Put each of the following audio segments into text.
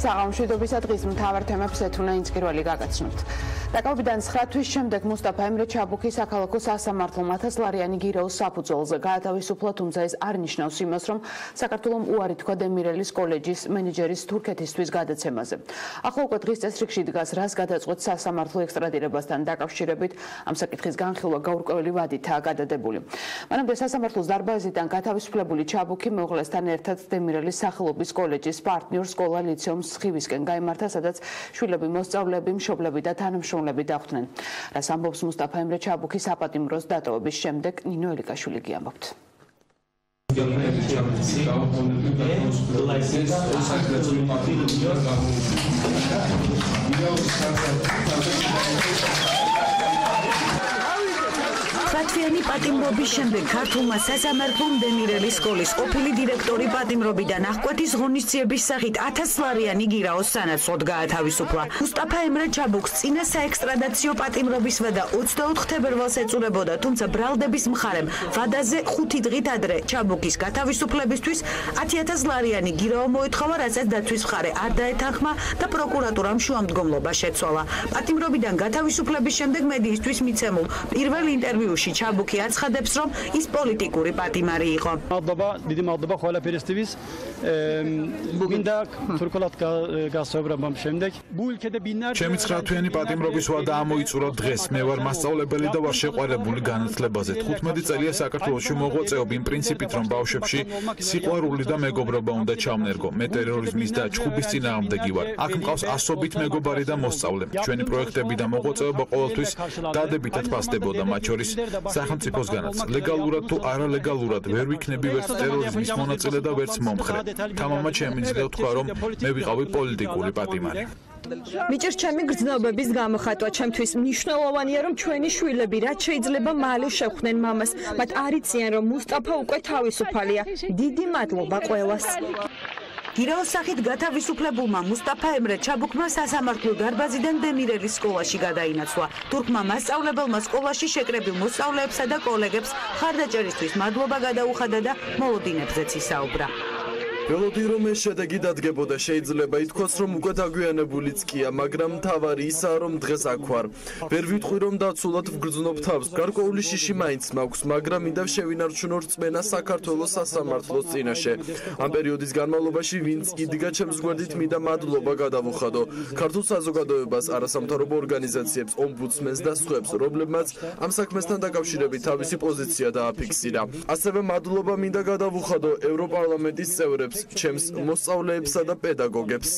საღამოშვიდობისა დღის მთავარ თემებს ეთუნა ინსკირველი გაგაცნობთ. დაკავებიდან 9 თვის შემდეგ მუსტაფა ემრე ჩაბუქი საქალაქო სასამართლო 1000 ლარიანი გირაოს საფუძველზე გაათავისუფლა, თუმცა ეს არ ნიშნავს იმას, რომ საქართველომ უარი თქვა დემირელის კოლეჯის მენეჯერის თურქეთისთვის გადაცემაზე. ახლა უკვე დღის წესრიგში დგას, რას გადაწყვეტს სასამართლო ექსტრადირებასთან დაკავშირებით, ამ საკითხის განხილვა გაურკვეველი ვადითაა გადადებული. მანამდე სასამართლოს დარბაზიდან გათავისუფლებული ჩაბუქი მეუღლესთან ერთად დემირელის სახელობის კოლეჯის პარტნიორ სკოლა ლიცეუმს სხივისკენ გაიმართა, სადაც შვილები, მოსწავლეები, მშობლები და თანამშრომლები დახვდნენ. რას ამბობს მუსტაფა ემრე ჩაბუქის საპატიმროს დატოვების შემდეგ, ნინო ელიკაშვილი გიამბობთ. ლათვიანი პატიმრობის შემდეგ ქართულმა სასამართლომ დემირელის სკოლის ყოფილი დირექტორი პატიმრობიდან აღკვეთის ღონისძიების სახით 1000 ლარიანი გირაოს სანაცვლოდ გაათავისუფლა. მუსტაფა ემრე ჩაბუქს წინა საექსტრადაციო პატიმრობის ვადა 24 თებერვალს ეწურებოდა, თუმცა ბრალდების მხარემ ვადაზე 5 დღით ადრე ჩაბუქის გათავისუფლებისთვის 10000 ლარიანი გირაო მოითხოვა, რასაც დაცვის მხარე არ დაეთანხმა და პროკურატურამ შუამდგომლობა შეცვალა. პატიმრობიდან გათავისუფლების შემდეგ მედიისთვის მიცემულ პირველ ინტერვიუში ჩაბუქი აცხადებს, რომ ის პოლიტიკური პატიმარი იყო. დიდი მადლობა ყველა პირისთვის. მინდა თურქულად გასაუბრებამ შემდეგ. ჩემი 9 თვიანი პატიმრობის ვადა ამოიწურა დღეს. მე ვარ მასწავლებელი და ვარ შეყვარებული განათლებაზე. 15 წელია საქართველოში მოღვაწეობ იმ პრინციპით, რომ ბავშვებში სიყვარული და მეგობრობა უნდა ჩავნერგო. მე ტერორიზმის და ჩხუბის წინააღმდეგი ვარ. აქ მყავს ასობით მეგობარი და მოსწავლე. ჩვენი პროექტები და მოღვაწეობა ყოველთვის დადებითად ფასდებოდა, მათ შორის სახელმწიფოსგანაც. ლეგალურად თუ არალეგალურად ვერ ვიქნები ვერც ტერორიზმის მონაწილე და ვერც მომხრე. თამამად შემიძლია ვთქვა, რომ მე ვიყავი პოლიტიკური პატიმარი. მიჭირს ჩემი გრძნობების გამოხატვა. ჩემთვის მნიშვნელოვანია, რომ ჩვენი შვილები რაც შეიძლება მალე შეხვდნენ მამას. მათ არ იციან, რომ მუსტაფა უკვე თავისუფალია. დიდი მადლობა ყველას. გირაოს სახით გათავისუფლებულმა მუსტაფა ემრე ჩაბუქმა სასამართლო დარბაზიდან დემირელის სკოლაში გადაინაცვლა. თურქმა მასწავლებელმა სკოლაში შეკრებილ მოსწავლეებსა და კოლეგებს მხარდაჭერისთვის მადლობა გადაუხადა და მოლოდინებზეც ისაუბრა. ველოდი რომ ეს შედეგი დადგებოდა, შეიძლება ითქვას, რომ უკვე დაგვიანებულიც კია, მაგრამ მთავარი ისაა, რომ დღეს აქ ვარ. ვერ ვიტყვი, რომ დაცულად ვგრძნობ თავს. გარკვეული შიში მაინც მაქვს, მაგრამ მინდა შევინარჩუნო რწმენა საქართველოს სასამართლოს წინაშე. ამ პერიოდის განმავლობაში ვინც იდგა ჩემს გვერდით, მინდა მადლობა გადავუხადო. ქართულ საზოგადოებას, არასამთავრობო ორგანიზაციებს, ომბუდსმენს და სხვებს, რომლებმაც ამ საქმესთან დაკავშირებით თავისი პოზიცია დააფიქსირა. ასევე მადლობა მინდა გადავუხადო ევროპარლამენტის წევრებს, ჩემს მოსწავლეებსა და პედაგოგებს.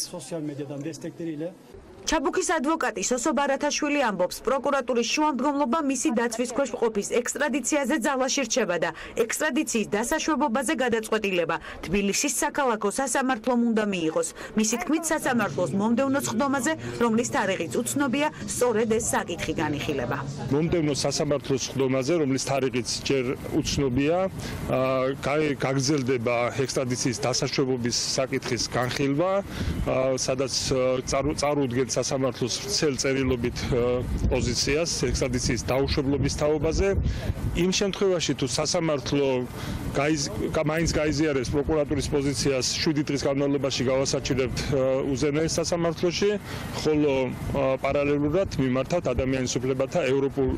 ჩაბუქის ადვოკატი სოსო ბარათაშვილი ამბობს, პროკურატურის შუამდგომლობა მისი დაცვის ქვეშ ყოფის ექსტრადიციაზე ძალაში რჩება და ექსტრადიციის დასაშვებობაზე გადაწყვეტილება თბილისის საქალაქო სასამართლომ უნდა მიიღოს. მისი თქმით, სასამართლოს მომდევნო სხდომაზე, რომლის თარიღიც უცნობია, სწორედ ეს საკითხი განიხილება. მომდევნო სასამართლოს სხდომაზე, რომლის თარიღიც ჯერ უცნობია, გაგრძელდება ექსტრადიციის დასაშვებობის საკითხის განხილვა, სადაც წარუდგენს სასამართლოს ვრცელ წერილობით პოზიციას ექსტრადიციის დაუშვებლობის თაობაზე. იმ შემთხვევაში, თუ სასამართლო მაინც გაიზიარებს პროკურატურის პოზიციას 7 დღის განმავლობაში გავასაჩირებთ უზენაეს სასამართლოში, ხოლო პარალელურად მიმართავთ ადამიანის უფლებათა ევროპულ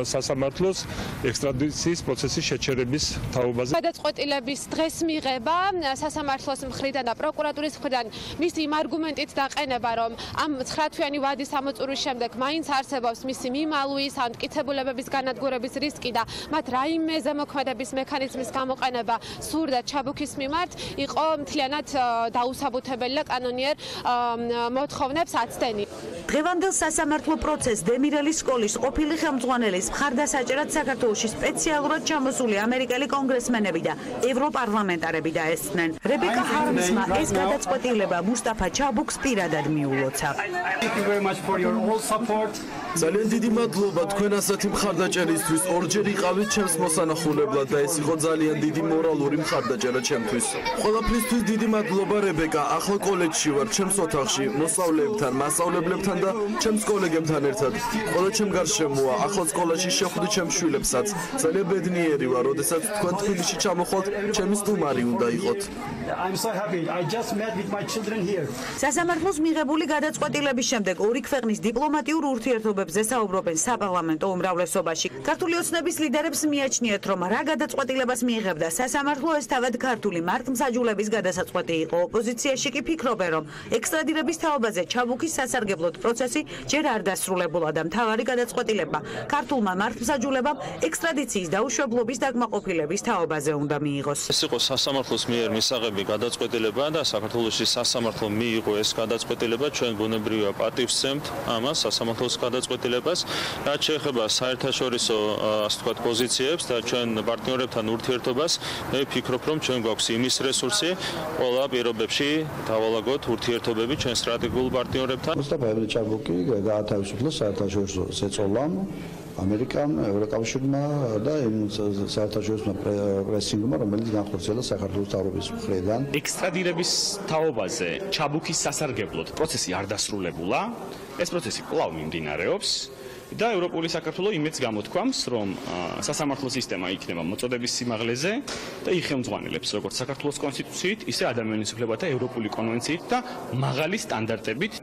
სასამართლოს ექსტრადიციის პროცესის შეჩერების თაობაზე. გადაწყვეტილების დღეს მიღება სასამართლოს მხრიდან და პროკურატურის მხრიდან მის იმ არგუმენტით დაყენება, რომ ამ 9 თვიანი ვადის ამოწურვის შემდეგ მაინც არსებობს მისი მიმალვის ან მტკიცებულებების განადგურების რისკი და მათ რაიმე ზემოქმედების მექანიზმის გამოყენება სურდა ჩაბუქის მიმართ, იყო მთლიანად დაუსაბუთებელი და კანონიერ მოთხოვნებს აცდენი. დღევანდელ სასამართლო პროცესს დემირელის სკოლის ყოფილი ხელმძღვანელის მხარდასაჭერად საქართველოში სპეციალურად ჩამოსული ამერიკელი კონგრესმენები და ევროპარლამენტარები დაესწრნენ. რებეკა ჰარმსმა ეს გადაწყვეტილება მუსტაფა ჩაბუქს პირადად მიულოცა. Thank you very much for your all support. ძალიან დიდი მადლობა თქვენ ასეთი მხარდაჭერისთვის. ორჯერ იყავით ჩემს მოსანახულებლად და ეს იყო ძალიან დიდი მორალური მხარდაჭერა ჩემთვის. ყველაფრისთვის დიდი მადლობა რებეკა. ახლა კოლეჯში ვარ, ჩემს ოთახში, მოსწავლეებთან, მასწავლებლებთან და ჩემს კოლეგებთან ერთად. ყველა ჩემ გარშემოა. ახლა სკოლაში შეხვდი ჩემს შვილებსაც. ძალიან ბედნიერი ვარ, როდესაც თქვენ თბილისში ჩამოხვალთ, ჩემი სტუმარი უნდა იყოთ. I'm so happy. I just met with my children here. სასამართლოს მიღებული გადაწყვეტილების შემდეგ ორი ქვეყნის დიპლომატიურ ურთიერთობებზე საუბრობენ საპარლამენტო უმრავლესობაში. ქართული ოცნების ლიდერებს მიაჩნიათ, რომ რა გადაწყვეტილებას მიიღებდა სასამართლო, ეს თავად ქართული მართლმსაჯულების გადასაწყვეტი იყო. ოპოზიციაში კი ფიქრობენ, რომ ექსტრადირების თაობაზე ჩაბუქის სასარგებლოდ პროცესი ჯერ არ დასრულებულა და მთავარი გადაწყვეტილება ქართულმა მართლმსაჯულებამ ექსტრადიციის დაუშვებლობის დაკმაყოფილების თაობაზე უნდა მიიღოს. ეს იყო სასამართლოს მიერ მისაღები გადაწყვეტილება და საქართველოში სასამართლო მიიღო ეს გადაწყვეტილება. ჩვენ ბუნებრივია პატივს ვცემთ ამას სასამართლოს გადაწყვეტილებას. რაც შეეხება საერთაშორისო ასე ვთქვათ პოზიციებს და ჩვენ პარტნიორებთან ურთიერთობას, მე ვფიქრობ, რომ ჩვენ გვაქვს იმის რესურსი ყველა პირობებში დავალაგოთ ურთიერთობები ჩვენ სტრატეგიულ პარტნიორებთან. მუსტაფა ჩაბუკი გაათავისუფლეს საერთაშორისო ზეწოლამ ამერიკამ, ევროკავშირმა და იმ საერთაშორისო პრესინგმა, რომელიც განხორციელდა საქართველოს თავრობის მხრიდან. ექსტრადირების თაობაზე ჩაბუქის სასარგებლოდ პროცესი არ დასრულებულა. ეს პროცესი კვლავ მიმდინარეობს. და ევროპული საქართველო იმედს გამოთქვამს, რომ სასამართლო სისტემა იქნება მოწოდების სიმაღლეზე და იხელმძღვანელებს როგორც საქართველოს კონსტიტუციით, ისე ადამიანის უფლებათა ევროპული კონვენციით და მაღალი სტანდარტებით.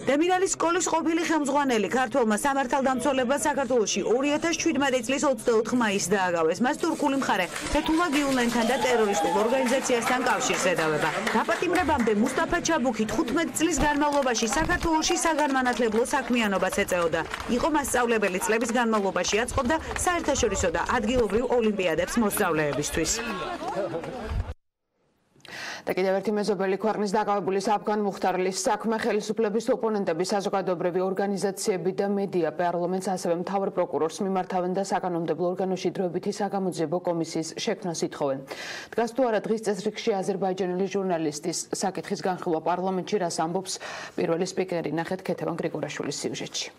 დემირალის სკოლის ყოფილი ხელმძღვანელი ქართველმა სამართალდამცველებმა საქართველოში 2017 წლის 24 მაისს დააგავეს. მას თურქული მხარე ფეთულლა გიულენთან და ტერორისტულ ორგანიზაციასთან კავშირს ედავება. დაპატიმრებამდე მუსტაფა ჩაბუქი 15 წლის განმავლობაში საქართველოში საგანმანათლებლო საქმიანობას ეწეოდა. იყო მასწავლებელი წლების განმავლობაში აწყობდა საერთაშორისო და ადგილობრივ ოლიმპიადებს მოსწავლეებისთვის. და კიდევ ერთი მეზობელი ქვეყნის დაკავებული საფგან მუხტარლის საქმე ხელისუფლების ოპონენტები, საზოგადოებრივი ორგანიზაციები და მედია პარლამენტს ასევე მთავარ პროკურორს მიმართავენ და საკანონმდებლო ორგანოში დროებითი საგამოძიებო კომისიის შექმნას ითხოვენ. დგას თუ არა დღის წესრიგში აზერბაიჯანელი ჟურნალისტის საკითხის განხილვა პარლამენტში, რას ამბობს პირველი სპიკერი, ნახეთ ქეთევან გრიგორაშვილის სიუჟეტში.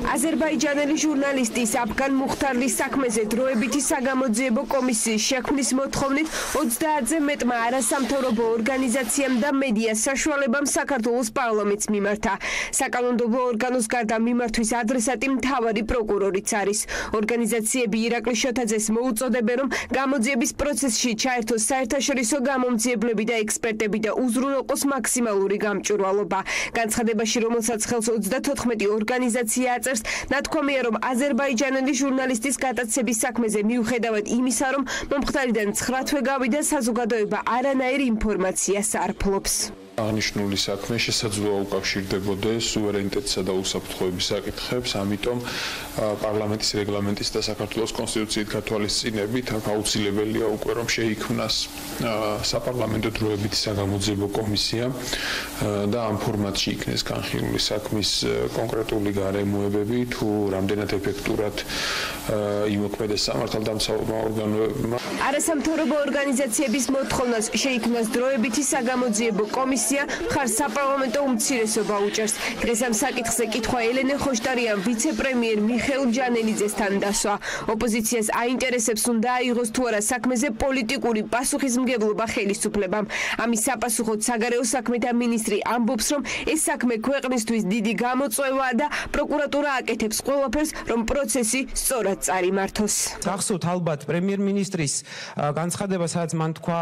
აზერბაიჯანელი ჟურნალისტი საფგან მუხტარლის საქმეზე დროებითი საგამოძიებო კომისიის შექმნის მოთხოვნით 30-ზე მეტმა არასამთავრობო ორგანიზაციამ და მედიას საშუალებამ საქართველოს პარლამენტს მიმართა. საკანონმდებლო ორგანოს გარდა მიმართვის ადრესატი მთავარი პროკურორიც არის. ორგანიზაციები ირაკლი შოთაძეს მოუწოდებენ, რომ გამოძიების პროცესში ჩაერთოს საერთაშორისო გამომძიებლები და ექსპერტები და უზრუნველყოს მაქსიმალური გამჭვირვალობა. განცხადებაში, რომელსაც ხელს 34 ორგანიზაცია აწერს, ნათქვამია, რომ აზერბაიჯანელი ჟურნალისტის გატაცების საქმეზე მიუხედავად იმისა, რომ მომხდარიდან 9 თვე გავიდა, საზოგადოება არანაირ ინფორმაციას არ ფლობს. აღნიშნული საქმე შესაძლოა უკავშირდებოდეს სუვერენიტეტსა და უსაფრთხოების საკითხებს, ამიტომ პარლამენტის რეგლამენტის და საქართველოს კონსტიტუციით გათვალისწინებით აუცილებელია უკვე რომ შეიქმნას საპარლამენტო დროებითი საგამოძიებო კომისია და ამ ფორმატში იქნეს განხილული საქმის კონკრეტული გარემოებები, თუ რამდენად ეფექტურად იმოქმედეს სამართალდამცავმა ორგანოებმა. არასამთავრობო ორგანიზაციების მოთხოვნას შეიქმნას დროებითი საგამოძიებო კომისია მხარ საპარლამენტო უმცირესობა უჭერს. დღეს ამ საკითხზე კითხვა ელენე ხოშტარიამ ვიცე-პრემიერ მიხეილ ჯანელიძესთან დასვა. ოპოზიციას აინტერესებს, უნდა აიღოს თუ არა საქმეზე პოლიტიკური პასუხისმგებლობა ხელისუფლებამ. ამის საპასუხოდ საგარეო საქმეთა მინისტრი ამბობს, რომ ეს საქმე ქვეყნისთვის დიდი გამოწვევაა და პროკურატურა აკეთებს ყველაფერს, რომ პროცესი სწორად წარიმართოს. გახსოვთ ალბათ პრემიერ-მინისტრის განცხადება, სადაც მან თქვა,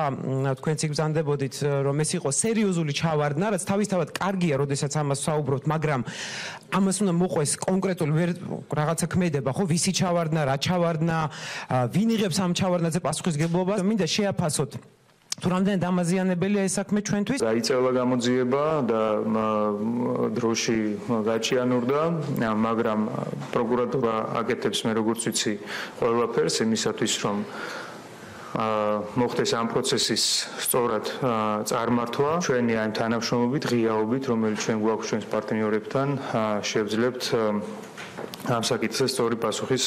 თქვენც იგზანდებოდით, რომ ეს იყო სერიოზული ჩავარდნა, რაც თავისთავად კარგია, როდესაც ამას საუბრობთ, მაგრამ ამას უნდა მოყვეს კონკრეტული რაღაცა ქმედება, ხო, ვისი ჩავარდნა, რა ჩავარდნა, ვინ იღებს ამ ჩავარდნაზე პასუხისმგებლობას, მინდა შეაფასოთ. თუ რამდენად ამაზიანებელია ეს საქმე ჩვენთვის? დაიწყება გამოძიება და დროში გაჩიანურდა, მაგრამ პროკურატურა აკეთებს, მე როგორც ვიცი, ყველაფერს იმისათვის, რომ მოხდეს ამ პროცესის სწორად წარმართვა. ჩვენი ამ თანამშრომლობით, ღიაობით, რომელიც ჩვენ გვაქვს ჩვენს პარტნიორებთან, შევძლებთ ამ საკითხზე სწორი პასუხის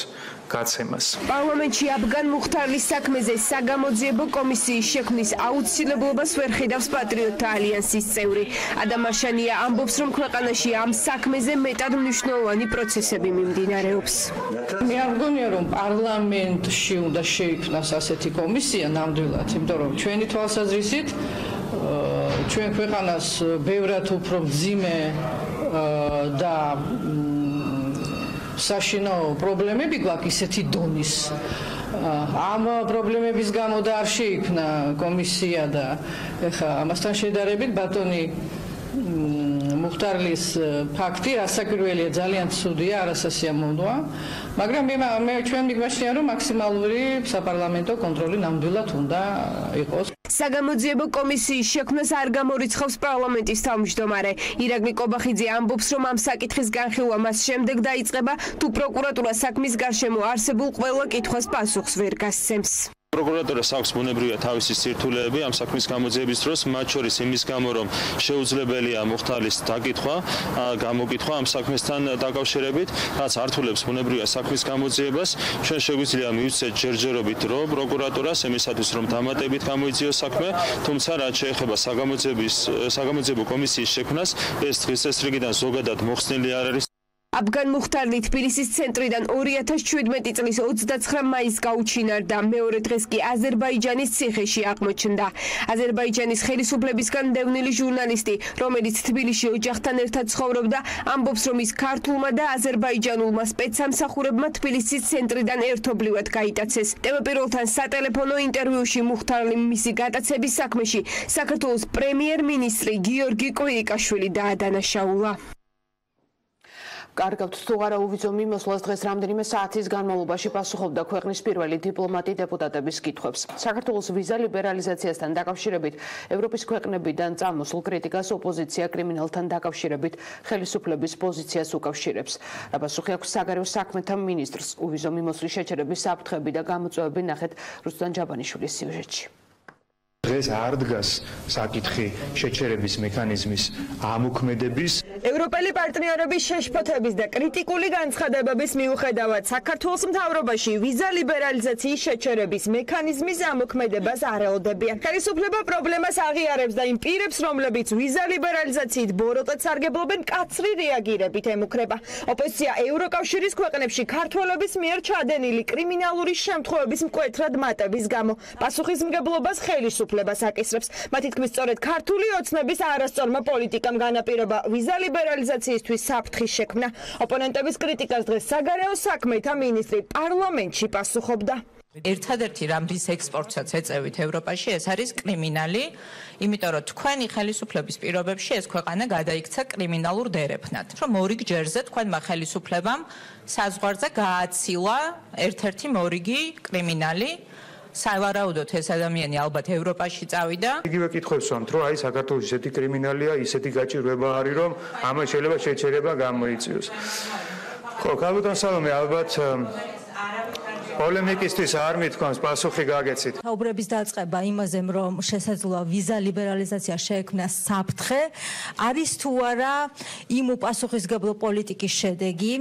გაცემას. პარლამენტში აფგან მუხთარლის საქმეზე საგამოძიებო კომისიის შექმნის აუცილებლობას ვერ ხედავს პატრიოტთა ალიანსის წევრი. ადამ არშანია ამბობს, რომ ქვეყანაში ამ საქმეზე მეტად მნიშვნელოვანი პროცესები მიმდინარეობს. მე არ მგონია, რომ პარლამენტში უნდა შეიქმნას ასეთი კომისია ნამდვილად, იმიტომ რომ ჩვენი თვალსაზრისით ჩვენ ქვეყანას ბევრად უფრო მძიმე და საშინაო პრობლემები გვაქვს ისეთი დონის. ამ პრობლემების გამო და არ შეიქმნა კომისია და ეხა ამასთან შედარებით ბატონი მუხტარლის ფაქტი რასაკვირველია, ძალიან ცუდია, არასასიამოვნოა, მაგრამ მე ჩვენ მიგვაჩნია, რომ მაქსიმალური საპარლამენტო კონტროლი ნამდვილად უნდა იყოს. საგამოძიებო კომისიის შექმნას არ გამორიცხავს პარლამენტის თავმჯდომარე. ირაკლი კობახიძე ამბობს, რომ ამ საკითხის განხილვა მას შემდეგ დაიწყება, თუ პროკურატურა საქმის გარშემო არსებულ ყველა კითხვას პასუხს ვერ გასცემს. პროკურატურას აქვს ბუნებრივია თავისი სირთულეები ამ საქმის გამოძიების დროს, მათ შორის იმის გამო, რომ შეუძლებელია მუხტარლის დაკითხვა, გამოკითხვა ამ საქმესთან დაკავშირებით, რაც ართულებს ბუნებრივია საქმის გამოძიებას. ჩვენ შეგვიძლია მივცეთ ჯერჯერობით დრო პროკურატურას იმისათვის, რომ დამატებით გამოიძიოს საქმე, თუმცა რაც შეეხება საგამოძიებო კომისიის შექმნას, ეს დღის წესრიგიდან ზოგადად მოხსნილი არ არის. აფგან მუხტარლი თბილისის ცენტრიდან 2017 წლის 29 მაისს გაუჩინარდა, მეორე დღეს კი აზერბაიჯანის ციხეში აღმოჩნდა. აზერბაიჯანის ხელისუფლებისგან დევნილი ჟურნალისტი, რომელიც თბილისში ოჯახთან ერთად ცხოვრობდა, ამბობს, რომ ის ქართულმა და აზერბაიჯანულმა სპეცსამსახურებმა თბილისის ცენტრიდან ერთობლივად გაიტაცეს. ტელეპიროლთან სატელეფონო ინტერვიუში მუხტარლი მისი გატაცების საქმეში საქართველოს პრემიერ-მინისტრი გიორგი კვირიკაშვილი დაადანაშაულა. კარგავთ, თუ არა უვიძო მიმოსვლას დღეს რამდენიმე საათის განმავლობაში პასუხობდა ქვეყნის პირველი დიპლომატი დეპუტატების კითხვებს. საქართველოს ვიზა ლიბერალიზაციასთან დაკავშირებით ევროპის ქვეყნებიდან წამოსულ კრიტიკას ოპოზიცია კრიმინალთან დაკავშირებით ხელისუფლების პოზიციას უკავშირებს. პასუხი აქვს საგარეო საქმეთა მინისტრს. უვიზო მიმოსვლის შეჩერების საფრთხები და გამოწვევები ნახეთ რუსტან ჯაბანიშვილის სიუჟეტში. დღეს არ დგას საკითხი შეჩერების მექანიზმის ამოქმედების. ევროპელი პარტნიორების შეშფოთების და კრიტიკული განცხადებების მიუხედავად საქართველოს მთავრობაში ვიზა ლიბერალიზაციის შეჩერების მექანიზმის ამოქმედებას არ ელოდებიან. ხელისუფლება პრობლემას აღიარებს და იმ პირებს, რომლებიც ვიზა ლიბერალიზაციით ბოროტად სარგებლობენ, კაცრი რეაგირებით ემუქრება. ოპოზიცია ევროკავშირის ქვეყნებში ქართველების მიერ ჩადენილი კრიმინალური შემთხვევების მკვეთრად მატების გამო პასუხისმგებლობას ხელისუფლებას აკისრებს. მათი თქმით, სწორედ ქართული ოცნების არასწორმა პოლიტიკამ განაპირობა ვიზა ლიბერალიზაციისთვის საფრთხის შექმნა. ოპონენტების კრიტიკას დღეს საგარეო საქმეთა მინისტრი პარლამენტში პასუხობდა. ერთადერთი რამის ექსპორტსაც ეწევით ევროპაში, ეს არის კრიმინალი, იმიტომ რომ თქვენი ხელისუფლების პირობებში ეს ქვეყანა გადაიქცა კრიმინალურ დერეფნად. რომ მორიგ ჯერზე თქვენმა ხელისუფლებამ საზღვარზე გააცილა ერთ-ერთი მორიგი კრიმინალი. სავარაუდოდ ეს ადამიანი ალბათ ევროპაში წავიდა. იგივე კითხვებს ვამთ, რომ აი საქართველოს ისეთი კრიმინალია, ისეთი გაჭირვება არის, რომ ამას შეიძლება შეჩერება გამოიწვიოს. ხო, ქალბატონ სალომე, ალბათ პოლემიკისთვის არ მithქვამს, პასუხი გაგეცით. საუბრების დაწყება იმაზე, რომ შესაძლოა ვიზა ლიბერალიზაცია შეექმნას საფრთხე, არის თუ არა იმ უპასუხისმგებლო პოლიტიკის შედეგი,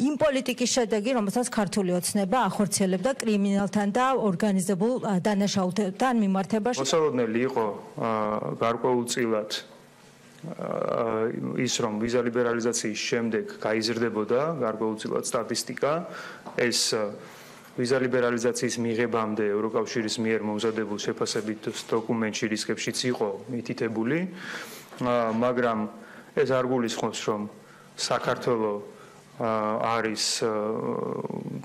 იმ პოლიტიკის შედეგი, რომელსაც ქართული ოცნება ახორციელებდა კრიმინალთან და ორგანიზებულ დანაშაულებთან მიმართებაში. მოსალოდნელი იყო გარკვეულწილად ის, რომ ვიზა ლიბერალიზაციის შემდეგ გაიზრდებოდა გარკვეულწილად სტატისტიკა, ეს ვიზა ლიბერალიზაციის მიღებამდე ევროკავშირის მიერ მომზადებულ შეფასებით დოკუმენტში რისკებშიც იყო მითითებული, მაგრამ ეს არ გულისხმობს, რომ საქართველო არის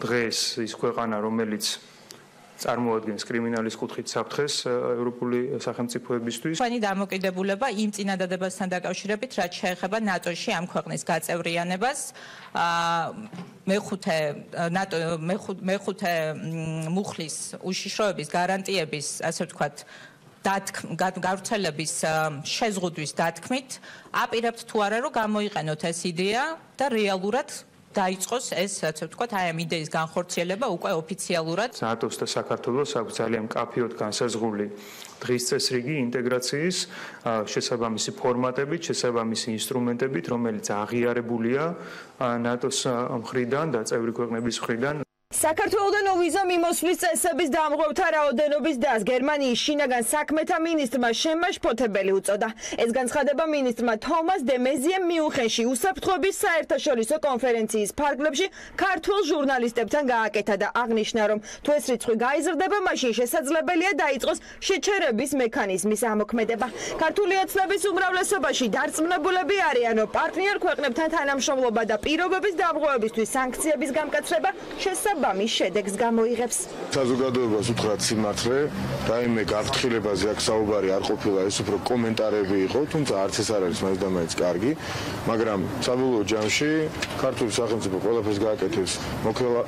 დღეს ის ქვეყანა, რომელიც წარმოადგენს კრიმინალის კუთხით საფრთხეს ევროპული სახელმწიფოებისთვის. თქვენი დამოკიდებულება იმ წინადადებასთან დაკავშირებით, რაც შეეხება ნატოში ამ ქვეყნის გაწევრიანებას, მეხუთე მუხლის უშიშროების გარანტიების, ასე ვთქვათ, გავრცელების შეზღუდვის დათქმით აპირებთ თუ არა, რომ გამოიყენოთ ეს იდეა და რეალურად დაიწყოს ეს, ასე ვთქვათ, აი ამ იდეის განხორციელება უკვე ოფიციალურად. ნატოს და საქართველოს აქვს ძალიან მკაფიოდ განსაზღვრული დღის წესრიგი ინტეგრაციის შესაბამისი ფორმატებით, შესაბამისი ინსტრუმენტებით, რომელიც აღიარებულია ნატოს მხრიდან და წევრი ქვეყნების მხრიდან. საქართველოდან ვიზა მიმოსვლის წესების დამღვრევთა რაოდენობის დას გერმანიის შინაგან საქმეთა მინისტრმა შემაშფოთებელი უწოდა. ეს განცხადება მინისტრმა თომას დე მეზიემ მიუნხენში უსაფრთხოების საერთაშორისო კონფერენციის ფარგლებში ქართულ ჟურნალისტებთან გააკეთა და აღნიშნა, რომ თუ ეს რიცხვი გაიზრდება, მაშინ შესაძლებელია დაიწყოს შეჩერების მექანიზმის ამოქმედება. ქართული ოცნების უმრავლესობაში დარწმუნებულები არიან, რომ პარტნიორ ქვეყნებთან თანამშრომლობა და პირობების დამღვრევებისთვის სანქციების გამკაცრება შესაბამის შედეგს გამოიღებს. საზოგადოებას უთხრათ სიმართლე, რაიმე გაფრთხილებაზე აქ საუბარი არ ყოფილა, ეს უფრო კომენტარები იყო, თუმცა არც ეს არ არის მაინც და მაინც კარგი, მაგრამ საბოლოო ჯამში ქართული სახელმწიფო ყველაფერს გააკეთებს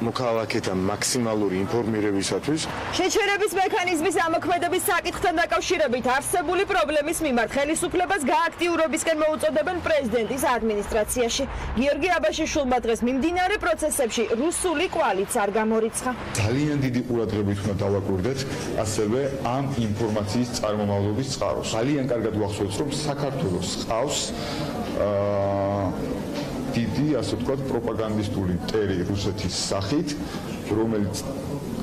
მოქალაქეთა მაქსიმალური ინფორმირებისათვის. შეჩერების მექანიზმის ამოქმედების საკითხთან დაკავშირებით არსებული პრობლემის მიმართ ხელისუფლებას გააქტიურებისკენ მოუწოდებენ პრეზიდენტის ადმინისტრაციაში. გიორგი აბაშიშვილმა დღეს მიმდინარე პროცესებში რუსული კვალიც არ გამორიცხა. ძალიან დიდი ყურადღებით უნდა დავაკვირდეთ ასევე ამ ინფორმაციის წარმომავლობის წყაროს. ძალიან კარგად ვახსოვს, რომ საქართველოს ყავს დიდი, ასე ვთქვათ, პროპაგანდისტული ტერი რუსეთის სახით, რომელიც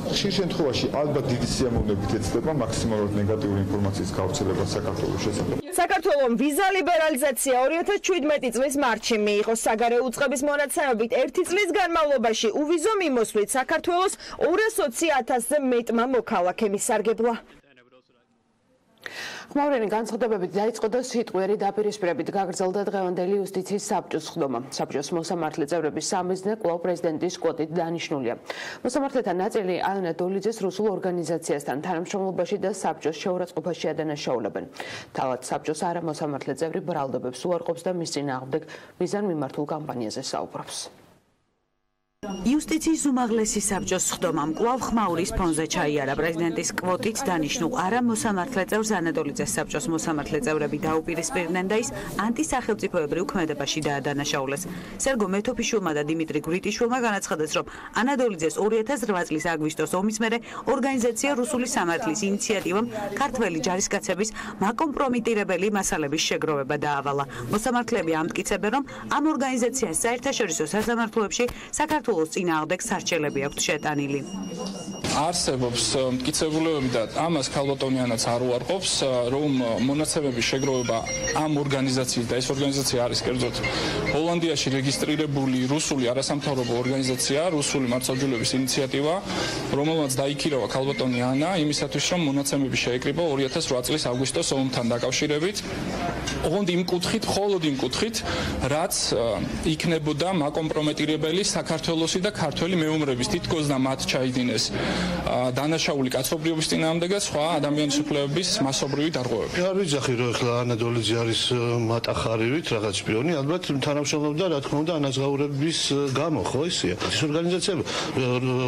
ხშირ შემთხვევაში ალბათ დიდი სიამოვნებით ეცდება მაქსიმალურად ნეგატიური ინფორმაციის გავრცელებას საქართველოს შესახებ. საქართველოს ვიზა ლიბერალიზაცია 2017 წლის მარტში მიიღო. საგარეო უწყების მონაცემებით 1 წლის განმავლობაში უვიზო მიმოსვლით საქართველოს 220,000-ზე მეტმა მოქალაქემ ისარგებლა. ხმაურიანი განცხადებებით დაიწყო და სიტყვიერი დაპირისპირებით გაგრძელდა დღევანდელი იუსტიციის საბჭოს სხდომა. საბჭოს მოსამართლე წევრების სამიზნე კვლავ პრეზიდენტის კვოტით დანიშნულია. მოსამართლეთა ნაწილი ალენა დოლიძეს რუსულ ორგანიზაციასთან თანამშრომლობაში და საბჭოს შეურაცხყოფაში ადანაშაულებენ. თავად საბჭოს არა მოსამართლე წევრი ბრალდებებს უარყოფს და მის წინააღმდეგ მიზან მიმართულ კამპანიაზე საუბრობს. იუსტიციის უმაღლესი საბჭოს სხდომამ კვლავ ხმაურის ფონზე ჩაიარა პრეზიდენტის კვოტით დანიშნულ არა მოსამართლე წევრს ანადოლიძეს საბჭოს მოსამართლე წევრები დაუპირისპირდნენ და ის ანტისახელმწიფოებრივ ქმედებაში დაადანაშაულეს. სერგო მეთოფიშვილმა და დიმიტრი გვრიტიშვილმა განაცხადეს, რომ ანადოლიძეს 2008 წლის აგვისტოს ომის მერე ორგანიზაცია რუსული სამართლის ინიციატივამ ქართველი ჯარისკაცების მაკომპრომიტირებელი მასალების შეგროვება დაავალა. მოსამართლეები ამტკიცებენ, რომ ამ ორგანიზაციას საერთაშორისო სასამართლოებში საქართველოს წინააღმდეგ სარჩელები აქვს შეტანილი. არსებობს მტკიცებულებები და ამას ქალბატონიანაც არ უარყოფს, რომ მონაცემების შეგროვება ამ ორგანიზაციის და ეს ორგანიზაცია არის კერძოდ ჰოლანდიაში რეგისტრირებული რუსული არასამთავრობო ორგანიზაცია, რუსული მართლმსაჯულების ინიციატივა, რომელმაც დაიქირავა ქალბატონი ანა იმისათვის, რომ მონაცემები შეეკრიბა 2008 წლის აგვისტოს ომთან დაკავშირებით. ოღონდ იმ კუთხით, მხოლოდ იმ კუთხით, რაც იქნებოდა მაკომპრომეტირებელი საქართველოსი და ქართველი მეომრების თითქოს და მათ ჩაიდინეს დანაშაული კაცობრიობის წინააღმდეგაც სხვა ადამიანის უფლებების მასობრივი დარღვევები. არ ვიცახი რომ ახლა ანადოლიძე არის მატახარივით რაღაც შპიონი, ალბათ თანამშრომლობდა რა თქმა უნდა ანაზღაურების გამო, ხო ისეა. ეს ორგანიზაციები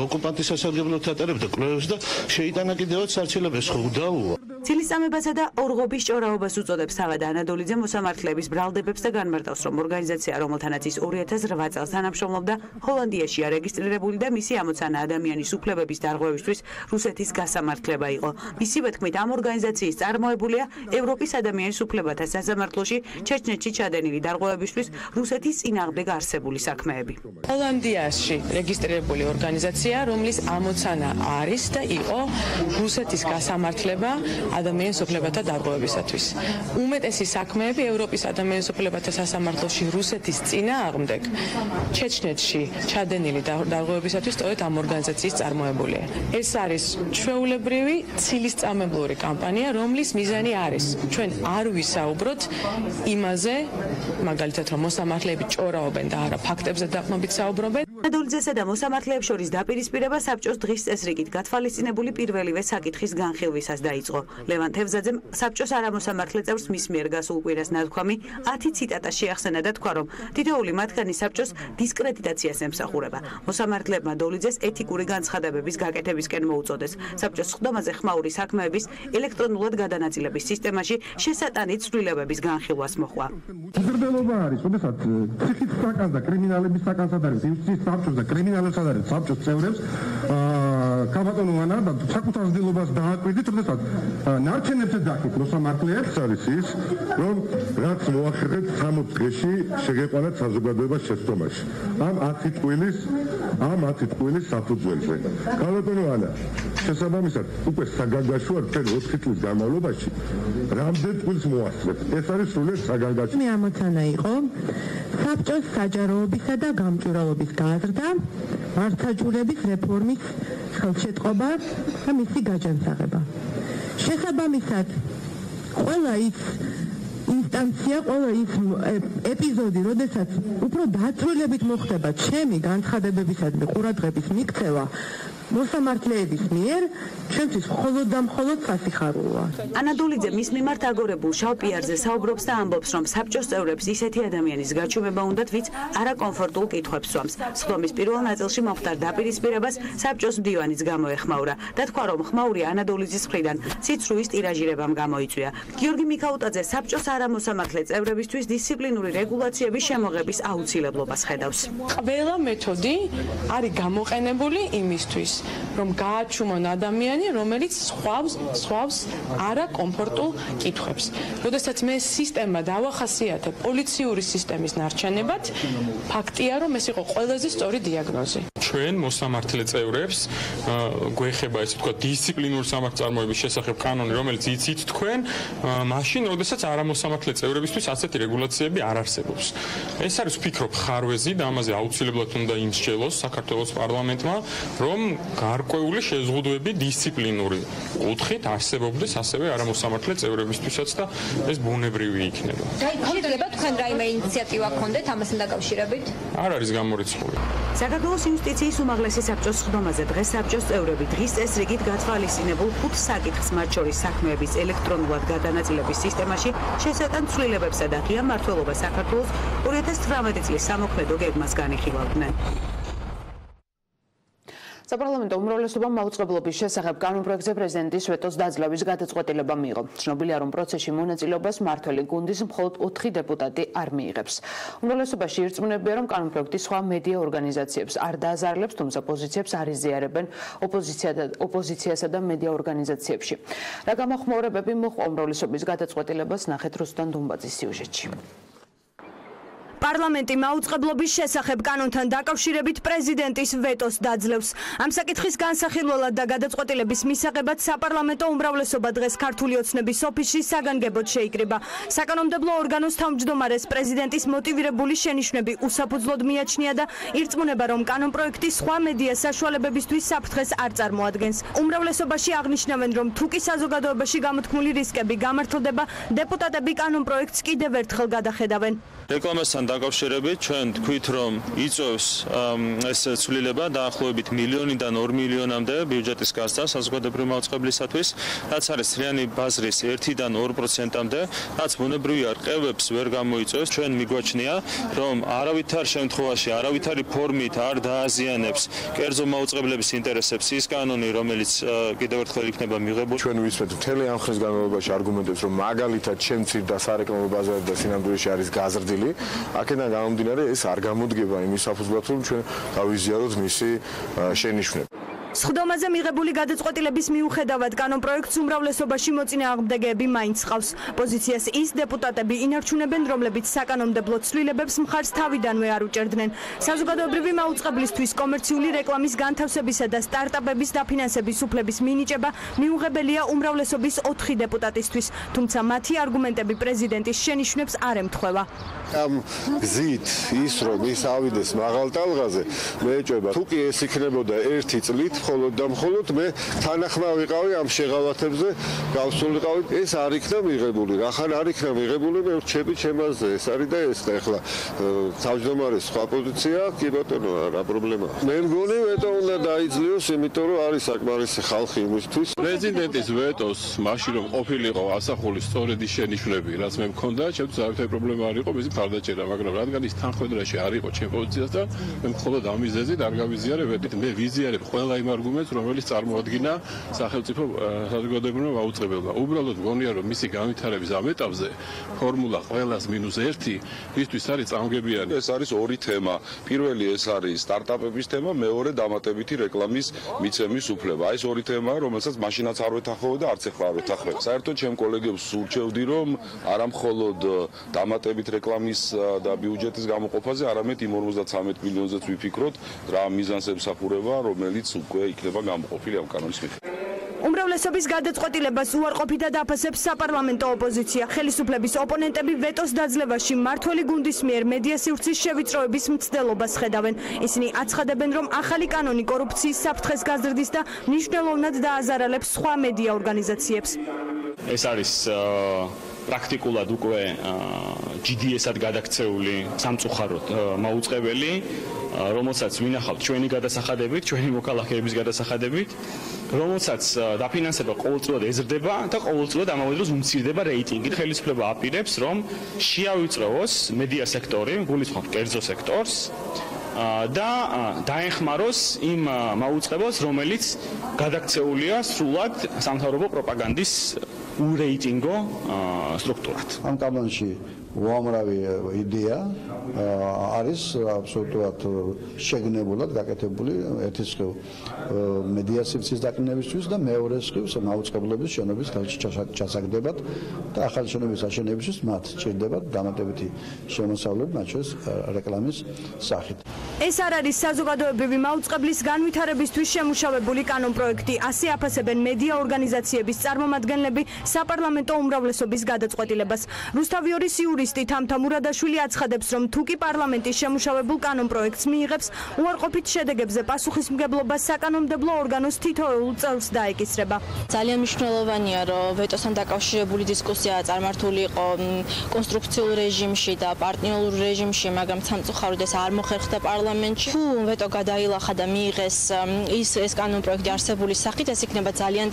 ოკუპანტის სასარგებლოდ ატარებდა კვლევებს და შეიტანა კიდევაც სარჩელებს ხო უდაოა. ცილისწამებასა და ორღობის ჭორაობას უწოდებს თავად ანადოლიძე მოსამართლეების ბრალდებებს და განმარტავს, რომ ორგანიზაცია, რომელთანაც ის 2008 წელს თანამშრომლობდა, ჰოლანდიაშია რეგისტრირებული და მისი ამოცანა ადამიანის უფლებების დარღვევისთვის რუსეთის გასამართლება იყო. მისივე თქმით, ამ ორგანიზაციის წარმოებულია ევროპის ადამიანის უფლებათა სასამართლოში ჩეჩნეთში ჩადენილი დარღვევებისთვის რუსეთის წინააღმდეგ არსებული საქმეები. ჰოლანდიაში რეგისტრირებული ორგანიზაცია, რომლის ამოცანა არის და იყო რუსეთის გასამართლება ადამიანის უფლებათა დარღვევებისათვის. უმეტესი საქმეები ევროპის ადამიანის უფლებათა სასამართლოში რუსეთის წინააღმდეგ ჩეჩნეთში ჩადენილი დარღვევებისათვის სწორედ ამ ორგანიზაციის წარმოებულია. ეს არის ჩვეულებრივი ცილისწამებლური კამპანია, რომლის მიზანი არის ჩვენ არ ვისაუბროთ იმაზე, მაგალითად რომ მოსამართლეები ჭორაობენ და არა ფაქტებზე დაყრდნობით საუბრობენ. ანადოლიძესა და მოსამართლეებს შორის დაპირისპირება საბჭოს დღის წესრიგით გათვალისწინებული პირველივე საკითხის განხილვისას დაიწყო. ლევან თევზაძემ საბჭოს არამოსამართლე წევრს მის მიერ გასულ კვირას ნათქვამი 10 ციტატა შეახსენა და თქვა, რომ თითოეული მათგანი საბჭოს დისკრედიტაციას ემსახურება. მოსამართლეებმა დოლიძეს ეთიკური განცხადებების გაკეთებისკენ მოუწოდეს. საბჭოს სხდომაზე ხმაური საქმეების ელექტრონულად გადანაწილების სისტემაში შესატანით ცვლილებების განხილვას მოხდა. მზრდელობა არის, როდესაც ციხის საკანს და კრიმინალების საკანს არის იუსტიციის საბჭოს და კრიმინალებს არის საბჭოს წევრებს კაბატონო ანა და საკუთარ ძილობას დააკვირდით, როდესაც ნარჩენებს ეძახით მოსამართლეებს არის ის, რომ რაც მოახერხეთ 60 დღეში შეგეყვანათ საზოგადოებას შეცდომაში. ამ 10 წვილის საფუძველზე. კაბატონო ანა, შესაბამისად უკვე საგანგაშო არ 4 წლის განმავლობაში რამდენ წვილს მოასწრეთ. ეს არის სრულიად საგანგაშო. მე ამოცანა იყო საბჭოს საჯაროობისა და გამჭვირვალობის გაზრდა, მართლმსაჯულების რეფორმის ხელშეწყობა და მისი გაჯანსაღება. შესაბამისად, ყველა ის ინსტანცია, ყველა ის ეპიზოდი, როდესაც უფრო დაწვრილებით მოხდება ჩემი განცხადებებისადმი ყურადღების მიქცევა მოსამართლეების მიერ, ჩვენთვის მხოლოდ და მხოლოდ სასიხარულოა. ანადოლიძე მის მიმართ აგორებულ შავ პიარზე საუბრობს და ამბობს, რომ საბჭოს წევრებს ისეთი ადამიანის გაჩუმება უნდათ, ვინც არაკომფორტულ კითხვებს სვამს. სხდომის პირველ ნაწილში მომხდარ დაპირისპირებას საბჭოს მდივანიც გამოეხმაურა და თქვა, რომ ხმაური ანადოლიძის მხრიდან ციცრუის ტირაჟირებამ გამოიწვია. გიორგი მიქაუტაძე საბჭოს არამოსამართლე წევრებისთვის დისციპლინური რეგულაციების შემოღების აუცილებლობას ხედავს. ყველა მეთოდი არის გამოყენებული იმისთვის, რომ გააჩუმონ ადამიანი, რომელიც სხვავს არაკომფორტულ კითხვებს. როდესაც მე სისტემა დავახასიათებ პოლიციური სისტემის ნარჩენებად, ფაქტია, რომ ეს იყო ყველაზე სწორი დიაგნოზი. ჩვენ მოსამართლე წევრებს გვეხება ესე ვთქვათ დისციპლინური სამართლწარმოების შესახებ კანონი, რომელიც იცით თქვენ, მაშინ, როდესაც არამოსამართლე წევრებისთვის ასეთი რეგულაციები არ არსებობს. ეს არის ვფიქრობ ხარვეზი და ამაზე აუცილებლად უნდა იმსჯელოს საქართველოს პარლამენტმა, რომ გარკვეული შეზღუდვები დისციპლინური კუთხით არსებობდეს ასევე არამოსამართლე წევრებისთვისაც და ეს ბუნებრივი იქნება. გაიქონდება თქვენ რაიმე ინიციატივა გქონდეთ ამასთან დაკავშირებით? არ არის გამორიცხული. საქართველოს იუსტიციის უმაღლესი საბჭოს სხდომაზე დღეს საბჭოს წევრები დღის წესრიგით გათვალისწინებულ 5 საკითხს, მათ შორის საქმეების ელექტრონულად გადანაწილების სისტემაში შესატან ცვლილებებსა და ღია მმართველობა საქართველოს 2018 წლის სამოქმედო გეგმას განიხილავდნენ. საპარლამენტო უმრავლესობამ მაუწყებლობის შესახებ კანონპროექტზე პრეზიდენტის ვეტოს დაძლევის გადაწყვეტილება მიიღო. ცნობილია, რომ პროცესში მონაწილეობას მმართველი გუნდის მხოლოდ 4 დეპუტატი არ მიიღებს. უმრავლესობაში ირწმუნებია, რომ კანონპროექტი სხვა მედია ორგანიზაციებს არ დააზარლებს, თუმცა პოზიციებს არ იზიარებენ ოპოზიციასა და მედია ორგანიზაციებში. რა გამოხმაურებები მოჰყვა უმრავლესობის გადაწყვეტილებას, ნახეთ რუსტან დუმბაძის სიუჟეტში. პარლამენტი მაუწყებლობის შესახებ კანონთან დაკავშირებით პრეზიდენტის ვეტოს დაძლევს. ამ საკითხის განსახილველად და გადაწყვეტილების მისაღებად საპარლამენტო უმრავლესობა დღეს ქართული ოცნების ოფისში საგანგებოდ შეიკრიბა. საკანონმდებლო ორგანოს თავმჯდომარეს პრეზიდენტის მოტივირებული შენიშვნები უსაფუძვლოდ მიაჩნია და ირწმუნება, რომ კანონპროექტი სხვა მედია საშუალებებისთვის საფრთხეს არ წარმოადგენს. უმრავლესობაში აღნიშნავენ, რომ თუ კი საზოგადოებაში გამოთქმული რისკები გამართლდება, დეპუტატები კანონპროექტს კიდევ ერთხელ გადახედავენ. რეკლამასთან დაკავშირებით ჩვენ თქვით, რომ იწევს ეს ცვლილება დაახლოებით 1 მილიონიდან 2 მილიონამდე ბიუჯეტის გასცდა საზოგადოებრივი მაუწყებლისათვის, რაც არის სრიანი ბაზრის 1-დან 2%-მდე, რაც ბუნებრივია რყევებს ვერ გამოიწევს. ჩვენ მიგვაჩნია, რომ არავითარ შემთხვევაში, არავითარი ფორმით არ დააზიანებს კერძო მაუწყებლების ინტერესებს ის კანონი, რომელიც კიდევ ერთხელ იქნება მიღებული. ჩვენ ვისმენთ მთელი ამ ხნის განმავლობაში არგუმენტებს, რომ მაგალითად შემცირ და სარეკლამო ბაზარი და სინამდვილეში არის გაზრდილი. აქედან გამომდინარე ეს არ გამოდგება იმის საფუძვლად, რომ ჩვენ გავიზიაროთ მისი შენიშვნები. სხდომაზე მიღებული გადაწყვეტილების მიუხედავად კანონპროექტს უმრავლესობაში მოწინააღმდეგეები მაინც ჰყავს. პოზიციას ის დეპუტატები ინარჩუნებენ, რომლებიც საკანონმდებლო ცვლილებებს მხარს თავიდანვე არ უჭერდნენ. საზოგადოებრივი მაუწყებლისთვის კომერციული რეკლამის განთავსებისა და სტარტაპების დაფინანსების უფლების მინიჭება მიუღებელია უმრავლესობის 4 დეპუტატისთვის, თუმცა მათი არგუმენტები პრეზიდენტის შენიშვნებს არ ემთხვევა. ამ გზით ის რომ ის ავიდეს მაღალ ტალღაზე, მე ეჭვება, თუ კი ეს იქნებოდა 1 წლით მხოლოდ და მხოლოდ მე თანახმა ვიყავი ამ შეღავათებზე გავსულიყავი ეს არ იქნა მიღებული რახან არ იქნა მიღებული მე რჩები ჩემაზე ეს არის და ეს და ეხლა თავმჯდომარის სხვა პოზიცია კი ბატონო რა პრობლემაა მე მგონი ვეტო უნდა დაიძლიოს იმიტომ რომ არის საკმარისი ხალხი იმისთვის პრეზიდენტის ვეტოს მაშინ რომ ყოფილიყო ასახული სწორედ ის შენიშვნები რაც მე მქონდა ჩემთვის არაფერი პრობლემა არ იყო მისი მხარდაჭერა მაგრამ რადგან ის თანხმედრაში არ იყო ჩემ პოზიციასთან მე მხოლოდ ამ მიზეზით არ გავიზიარებ ვეტით მე ვიზიარებ ყველა იმ არგუმენტს რომელიც წარმოადგინა სახელმწიფო საზოგადოებრივმა მაუწყებელმა უბრალოდ მგონია რომ მისი განვითარების ამ ეტაპზე ფორმულა ყველას -1 ისთვის არის წამგებიანი ეს არის ორი თემა პირველი ეს არის სტარტაპების თემა მეორე დამატებითი რეკლამის მიცემის უფლება აი ეს ორი თემაა რომელსაც მაშინაც არ ვეთანხმები და არც ახლა არ ვეთანხმებ საერთოდ ჩემ კოლეგებს სურჩევდი რომ არა მხოლოდ დამატებით რეკლამის და ბიუჯეტის გამოყოფაზე არამედ იმ 53 მილიონზეც ვიფიქროთ რა მიზანს ემსახურება რომელიც უკვე იქნება გამოყოფილი ამ კანონის მიხედვით უმრავლესობის გადაწყვეტილებას უარყოფითად აფასებს საპარლამენტო ოპოზიცია. ხელისუფლების ოპონენტები ვეტოს დაძლევაში მმართველი გუნდის მიერ მედია სივრცის შევიწროების მცდელობას ხედავენ. ისინი აცხადებენ, რომ ახალი კანონი კორუფციის საფრთხეს გაზრდის და მნიშვნელოვნად დააზარალებს სხვა მედია ორგანიზაციებს. ეს არის პრაქტიკულად უკვე GDS-ად გადაქცეული სამწუხაროდ მაუწყებელი, რომელსაც ვინახავთ ჩვენი გადასახადებით, ჩვენი მოქალაქეების გადასახადებით, რომელსაც დაფინანსება ყოველწლიურად ეზრდება და ყოველწლიურად ამავე დროს უმცირდება რეიტინგი. ხელისუფლება აპირებს, რომ შეავიწროვოს მედია სექტორი, გულისხმობ კერძო სექტორს და დაეხმაროს იმ მაუწყებელს, რომელიც გადაქცეულია სრულად სამთავრობო პროპაგანდის ურეიტინგო სტრუქტურად. ამ კანონში უამრავი იდეა არის აბსოლუტურად შეგნებულად გაკეთებული ერთის მხრივ მედია სივრცის დაკნინებისთვის და მეორეს მხრივ მაუწყებლობის შენობის ჩასაგდებად და ახალი შენობის აშენებისთვის მათ სჭირდებათ დამატებითი შემოსავლები მათ შორის რეკლამის სახით. ეს არ არის საზოგადოებრივი მაუწყებლის განვითარებისთვის შემუშავებული კანონპროექტი. ასე აფასებენ მედია ორგანიზაციების წარმომადგენლები საპარლამენტო უმრავლესობის გადაწყვეტილებას. რუსთავიორის იურისტი თამთა მურადაშვილი აცხადებს, რომ თუკი პარლამენტის შემუშავებულ კანონპროექტს მიიღებს, უარყოფით შედეგებზე პასუხისმგებლობა საკანონმდებლო ორგანოს თითოეულ წევრს დაეკისრება. ძალიან მნიშვნელოვანია, რომ ვეტოსთან დაკავშირებული დისკუსია წარმართული იყო კონსტრუქციულ რეჟიმში და პარტნიორულ რეჟიმში, მაგრამ სამწუხაროდ ეს არ მოხერხდა პარლამენტში. თუ ვეტო გადაილახა და მიიღეს ეს კანონპროექტი არსებული სახით, ეს იქნება ძალიან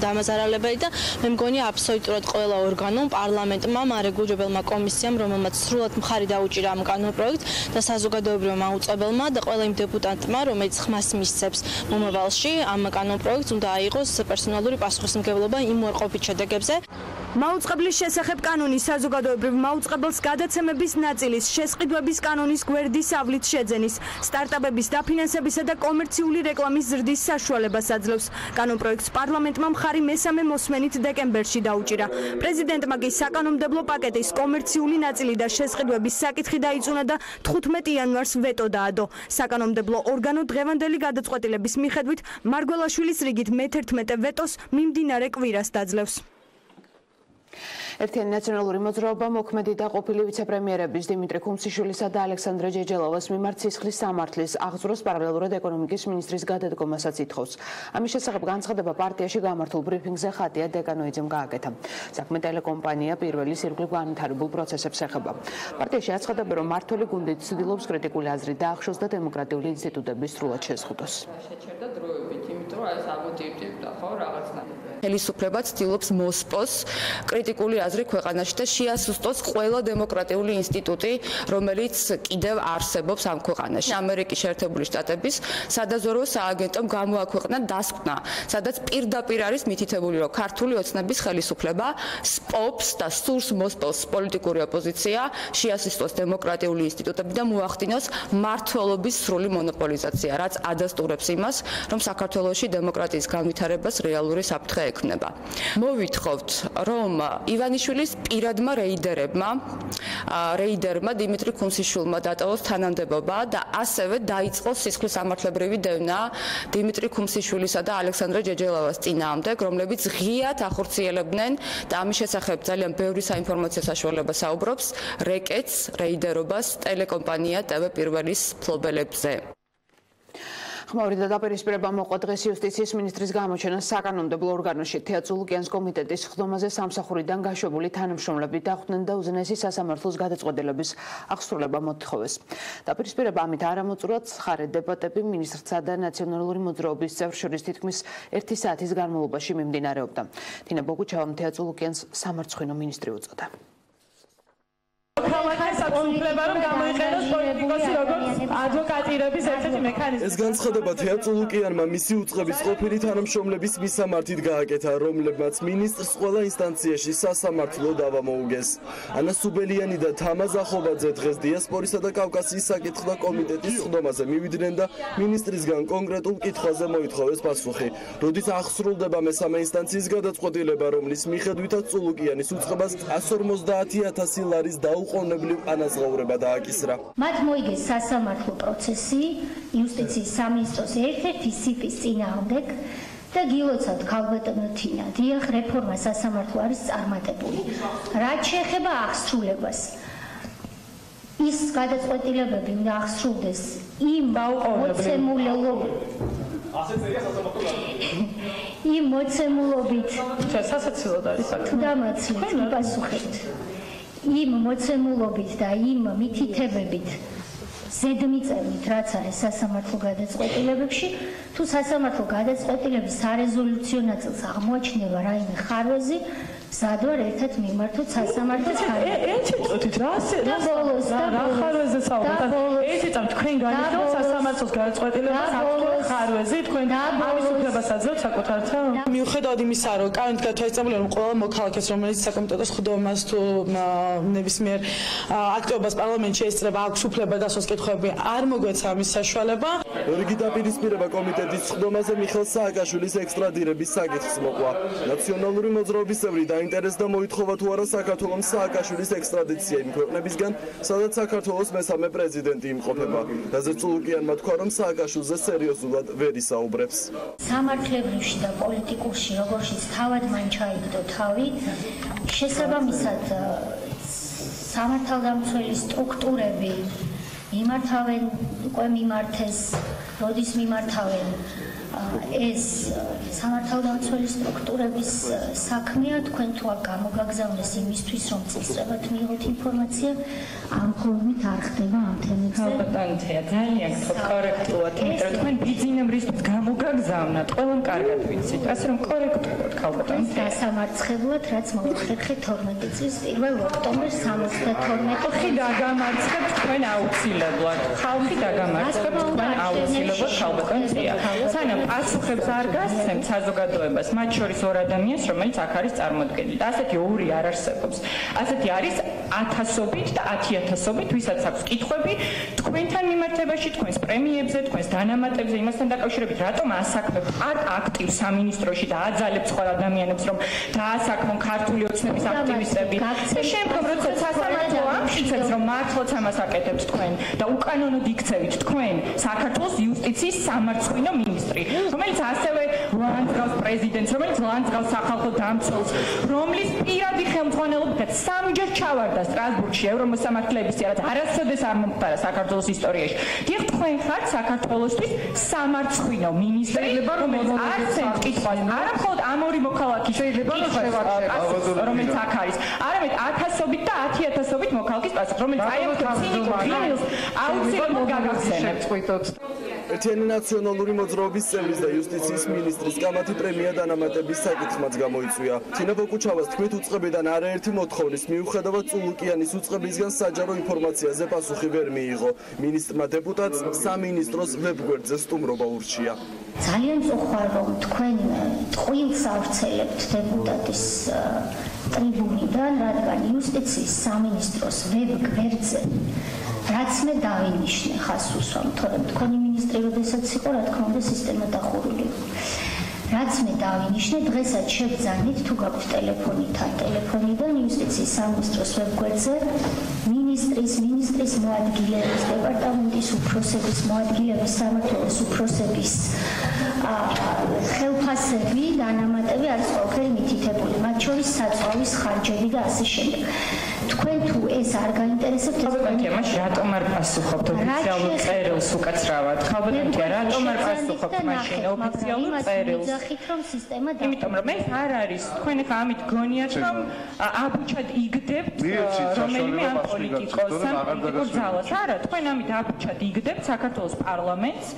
დამაზარალებელი და მე მგონია აბსოლუტურად ყველა ორგანომ, პარლამენტმა, მარეგულირებელმა კომისიამ, რომელმაც სრულად მხარი დაუჭირა ამ კანონპროექტს და საზოგადოებრივმა მაუწყებელმა და ყველა იმ დეპუტატმა, რომელიც ხმას მისცემს მომავალში, ამ კანონპროექტს უნდა აიღოს პერსონალური პასუხისმგებლობა იმ უარყოფით შედეგებზე. მაუწყებლის შესახებ კანონის საზოგადოებრივ მაუწყებელს გადაცემების ნაწილის შესყიდვების კანონის გვერდის ავლით შეძენის, სტარტაპების დაფინანსებისა და კომერციული რეკლამის ზრდის საშუალებას აძლევს. კანონპროექტს პარლამენტმა მხარი მესამე მოსმენით დეკემბერში დაუჭირა. პრეზიდენტმა კი საკანონმდებლო პაკეტის კომერციული ნაწილი და შესყიდვების საკითხი დაიწუნა და 15 იანვარს ვეტო დაადო. საკანონმდებლო ორგანო დღევანდელი გადაწყვეტილების მიხედვით მარგველაშვილის რიგით მე-11 ვეტოს მიმდინარე კვირას დაძლევს. ერთიანი ნაციონალური მოძრაობა მოქმედი და ყოფილი ვიცე-პრემიერების დიმიტრი ქუმსიშვილისა და ალექსანდრე ჯეჯელოვას მიმართ სისხლის სამართლის აღძროს პარალელურად ეკონომიკის მინისტრის გადადგომასაც ითხოვს. ამის შესახებ განცხადება პარტიაში გამართულ ბრიფინგზე ხატია დეკანოიძემ გააკეთა. საქმე ტელეკომპანია პირველის ირგვლივ განვითარებულ პროცესებს ეხება. პარტიაში აცხადება, რომ მმართველი გუნდი ცდილობს კრიტიკული აზრით დაახშოს და დემოკრატიული ინსტიტუტების სრულად შეზღუდოს. შეჩერდა დროებით, იმიტომ რომ ეს აბოტივტივ და ხო რაღაცნა. ხელისუფლება ცდილობს მოსპოს კრიტიკული აზრი ქვეყანაში და შეასუსტოს ყველა დემოკრატიული ინსტიტუტი, რომელიც კიდევ არსებობს ამ ქვეყანაში. ამერიკის შეერთებული შტატების სადაზვერვო სააგენტომ გამოაქვეყნა დასკვნა, სადაც პირდაპირ არის მითითებული, რომ ქართული ოცნების ხელისუფლება სპობს და სურს მოსპოს პოლიტიკური ოპოზიცია, შეასუსტოს დემოკრატიული ინსტიტუტები და მოახდინოს მმართველობის სრული მონოპოლიზაცია, რაც ადასტურებს იმას, რომ საქართველოში დემოკრატიის განვითარებას რეალური საფრთხე ექნება. მოვითხოვთ, რომ ივანიშვილის პირადმა რეიდერმა დიმიტრი ქუმსიშვილმა დატოვოს თანამდებობა და ასევე დაიწყოს სისხლის სამართლებრივი დევნა დიმიტრი ქუმსიშვილისა და ალექსანდრე ჯეჯელოვას წინააღმდეგ, რომლებიც ღიად ახორციელებდნენ და ამის შესახებ ძალიან ბევრი საინფორმაციო საშუალება საუბრობს რეკეტს, რეიდერობას, ტელეკომპანია TV Pirvelis ფლობელებზე. ხმაური დაპირისპირება მოყვა დღეს იუსტიციის მინისტრის გამოჩენას საკანონმდებლო ორგანოში. თეატრულუკიანის კომიტეტის ხდომაზე სამსახურიდან გაშვებული თანამშრომლები დახვდნენ და უზენაესი სასამართლოს გადაწყვეტილების აღსრულება მოთხოვეს. დაპირისპირება ამით არ ამოწურვათ ხარე დებატები მინისტრსა და ნაციონალური მოძრაობის წევრ შორის თითქმის 1 საათის განმავლობაში მიმდინარეობდა. თინა ბოგუჩავამ თეატრულუკიანს სამარცხვინო მინისტრი უწოდა. ეს განცხადება თეატრულუკიანმა მისი უწყების ყოფილი თანამშრომლების მისამართით გააკეთა, რომლებმაც მინისტრს ყველა ინსტანციაში სასამართლო დავა მოუგეს. ანა სუბელიანი და თამაზ ახობაძე დღეს დიასპორისა და კავკასიის საკითხთა კომიტეტის ხდომაზე მივიდნენ და მინისტრისგან კონკრეტულ კითხვაზე მოითხოვეს პასუხი. როდის აღსრულდება მესამე ინსტანციის გადაწყვეტილება, რომლის მიხედვითაც წულუკიანის უწყებას 150.000 ლარის დაუყოვნებლივ ანაზღაურება დააკისრა. მათ მოიგეს სასამართლო პროცესი იუსტიციის სამინისტროს ერთ-ერთი სიპის წინააღმდეგ და გილოცავთ ქალბატონო თინა. დიახ, რეფორმა სასამართლო არის წარმატებული. რაც შეეხება აღსრულებას, ის გადაწყვეტილებები უნდა აღსრულდეს იმ მოცემულობით სასაცილოდ არის თუდამაცლით პასუხეთ. იმ მოცემულობით და იმ მითითებებით ზედმიწევნით, რაც არის სასამართლო გადაწყვეტილებებში, თუ სასამართლო გადაწყვეტილების სარეზოლუციო ნაწილს აღმოაჩინება რაიმე ხარვეზი, მზად ვარ ერთად მიმართოთ სასამართლოს თქვენ განიხილოთ სასამართლოს გადაწყვეტილებას აქტუალურ ხარვეზი, თქვენ ამის უფლებას აძლევთ საკუთართან? მიუხედავად იმისა, რომ კანონით გადაიწყებული, რომ ყველა მოქალაქეს, რომელიც საკომიტეტოს ხდომას თუ ნებისმიერ აქტივობას პარლამენტში ესწრება, აქვს უფლება დასვას კითხვები, არ მოგვეცა ამის საშუალება. რიგი დაპირისპირება კომიტეტის ხდომაზე მიხეილ სააკაშვილის ექსტრადირების საკითხს მოყვა. ნაციონალური მოძრაობის წევრი დაინტერესდა მოითხოვა თუ არა საქართველოს სააკაშვილის ექსტრადიცია იმ ქვეყნებისგან, სადაც საქართველოს მესამე პრეზიდენტი იმყოფება. რაზეც წულუკიანმა თქვა, რომ სააკაშვილზე სერიოზულად ვერ ისაუბრებს. სამართლებრივში და პოლიტიკურში, როგორშიც თავად მან ჩაიგდო თავი, შესაბამისად სამართალდამცველი სტრუქტურები მიმართავენ, უკვე მიმართეს, როდის მიმართავენ, ეს სამართალდამცველი სტრუქტურების საქმეა, თქვენ თუ არ გამოგაგზავნეს იმისთვის, რომ წესრიგად მიიღოთ ინფორმაცია, ამ ფორმით არ ხდება ამ თემებზე. ხალხატანთია ძალიან კორექტულად, იმიტომ რომ თქვენ ბიზნესისთვის გამოგაგზავნათ, ყველამ კარგად ვიცით, ასე რომ კორექტულად ხალხატანთია. დასამარცხებლად, რაც მოახერხეთ 12 წლის 1 ოქტომბერს 72. ხალხი დაგამარცხებთ თქვენ აუცილებლად. ხალხი დაგამარცხებთ თქვენ აუცილებლად ხალხატანთია. სანამ პასუხებს არ გასცემთ საზოგადოებას, მათ შორის ორ ადამიანს, რომელიც აქ არის წარმოდგენილი. და ასეთი ორი არ არსებობს. ასეთი არის ათასობით და 10.000-ობით, ვისაც აქვს კითხვები თქვენთან მიმართებაში, თქვენს პრემიებზე, თქვენს დანამატებზე, იმასთან დაკავშირებით, რატომ ასაქმებთ აქტივ სამინისტროში და აძალებთ სხვა ადამიანებს, რომ დაასაქმონ ქართული ოცნების აქტივისტები. და შემდგომ, როცა სასამართლო ამტკიცებს, რომ მართლაც ამას აკეთებთ თქვენ და უკანონოდ იქცევით თქვენ საქართველოს იუსტიციის სამარცხვინო მინისტრი, რომელიც ასევე ლანძღავს პრეზიდენტს, რომელიც ლანძღავს სახალხო დამცველს, რომლის პირადი ხელმძღვანელობითაც 3-ჯერ ჩავარდა სტრასბურგში ევრომოსამართლეების რაც არასოდეს არ მომხდარა საქართველოს ისტორიაში. დიახ, თქვენ ხართ საქართველოსთვის სამარცხვინო მინისტრი, რომელიც არცენ კითხვას, არა მხოლოდ ამ ორი მოქალაქის კითხვას, რომელიც აქ არის, არამედ 1000-ობით და 10.000-ობით მოქალაქის პასუხს, რომელიც აი ამ ცინიკურ ღილს აუცილებლად გაგახსენებთ. ერთიანი ნაციონალური მოძრაობის წევრის და იუსტიციის მინისტრის კამათი პრემია დანამატების საკითხმაც გამოიწვია. თინა ბოკუჩავას თქმით, უწყებიდან არაერთი მოთხოვნის მიუხედავად წულუკიანის უწყებისგან საჯარო ინფორმაციაზე პასუხი ვერ მიიღო. მინისტრმა დეპუტატს სამინისტროს ვებგვერდზე სტუმრობა ურჩია. ძალიან წუხარ, რომ თქვენ ტყუილს ავრცელებთ დეპუტატის ტრიბუნიდან, რადგან იუსტიციის სამინისტროს ვებგვერდზე რაც მე დავინიშნე ხას უსვამ, თორემ თქვენი მინისტრი როდესაც იყო, რა თქმა უნდა, სისტემა დახურული. რაც მე დავინიშნე, დღესაც შეგძანით, თუ გაქვთ ტელეფონიდან იუსტიციის სამინისტროს ვებგვერდზე მინისტრის მოადგილეების, დეპარტამენტის უფროსების, მოადგილეების, სამმართველოს უფროსების ხელფასები, დანამატები არის ყველაფერი მითითებული, მათ შორის საწვავის ხარჯები და ასე შემდეგ. თქვენ თუ ეს არ გაინტერესებთ ხალბატონთია რატომ არ პასუხობთ ოფიციალურ წერილს უკაცრავად ხალბატონთია რატომ არ პასუხობთ მაშინ ოფიციალურ წერილს იმიტომ რომ ეს არ არის თქვენ ხა ამით გონიათ რომ აბუჩად იგდებთ რომელიმე ამ პოლიტიკოს ან პოლიტიკურ ძალას არა თქვენ ამით აბუჩად იგდებთ საქართველოს პარლამენტს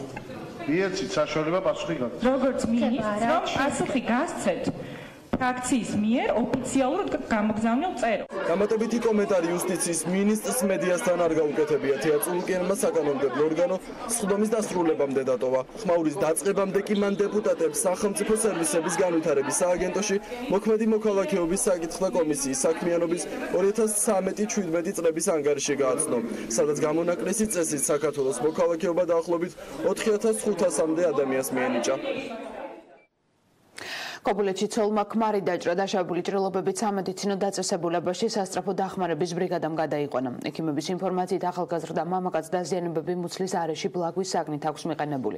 მიეცით საშუალება პასუხი გაგცეთ როგორც მინისტრს რომ პასუხი გასცეთ ფრაქციის მიერ ოფიციალურად გამოგზავნილ წერილს. დამატებითი კომენტარი იუსტიციის მინისტრს მედიასთან არ გაუკეთებია. თეატრალურკიანმა საკანონმდებლო ორგანო სხდომის დასრულებამდე დატოვა. ხმაურის დაწყებამდე კი მან დეპუტატებს სახელმწიფო სერვისების განვითარების სააგენტოში მოქმედი მოქალაქეობის საკითხთა კომისიის საქმიანობის 2013-17 წლების ანგარიში გააცნო, სადაც გამონაკლისი წესით საქართველოს მოქალაქეობა დაახლოებით 4500-მდე ადამიანს მიენიჭა. კობულეთში ცოლმა ქმარი დაჭრა დაშავებული ჭრილობებით სამედიცინო დაწესებულებაში სასწრაფო დახმარების ბრიგადამ გადაიყვანა. ექიმების ინფორმაციით ახალგაზრდა მამაკაც დაზიანებები მუცლის არეში ბლაგვის საგნით აქვს მიყენებული.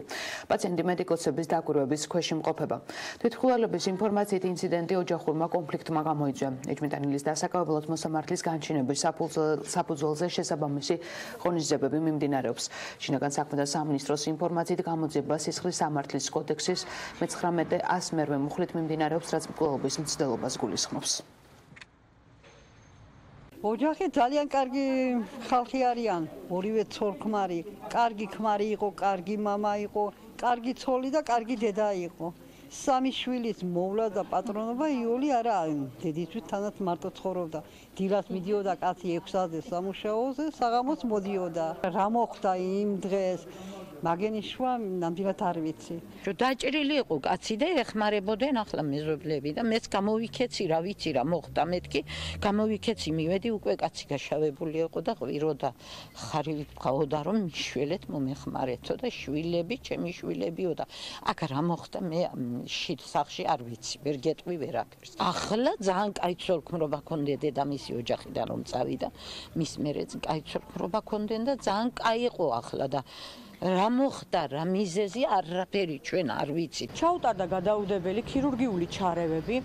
პაციენტი მედიკოსების დაკვირვების ქვეშ იმყოფება. თვითმკვლელობის ინფორმაციით ინციდენტი ოჯახურმა კონფლიქტმა გამოიწვია. ეჭვმიტანილის დასაკავებლად მოსამართლის განჩინების საფუძველზე შესაბამისი ღონისძიებები მიმდინარეობს. შინაგან საქმეთა სამინისტროს ინფორმაციით გამოძიება სისხლის სამართლის კოდექსის 19-100 მერვე მუხლით მიმდინარეობს, რაც მკვლელობის მცდელობას გულისხმობს. ოჯახი ძალიან კარგი ხალხი არიან, ორივე ცოლ-ქმარი, კარგი ქმარი იყო, კარგი მამა იყო, კარგი ცოლი და კარგი დედა იყო. სამი შვილის მოვლა და პატრონობა იოლი არა, დედისთვის თანაც მარტო ცხოვრობდა. დილას მიდიოდა კაცი 6-ზე სამუშაოზე, საღამოს მოდიოდა. რა მოხდა იმ დღეს? მაგენიშვა ნამდვილად არ ვიცი. დაჭრილი იყო კაცი და ეხმარებოდნენ ახლა მეზობლები და მეც გამოვიქეცი, რა ვიცი რა მოხდა, მეთქი გამოვიქეცი, მივედი უკვე კაცი გაშავებული იყო და ყვიროდა. ხარივით ვყავდა რომ მიშველეთ მომეხმარეთო და შვილები, ჩემი შვილებიო და აქ რა მოხდა მე სახლში არ ვიცი, ვერ გეტყვი ვერაფერს. ახლა ძალიან კაი ცოლქმრობა ქონდე დედამისი ოჯახიდან რომ წავიდა, მის მერეც კაი ცოლქმრობა ქონდნენ და ძალიან კაი იყო ახლა და რა მოხდა, რა მიზეზი არაფერი ჩვენ არ ვიცით. ჩაუტარდა გადაუდებელი ქირურგიული ჩარევები,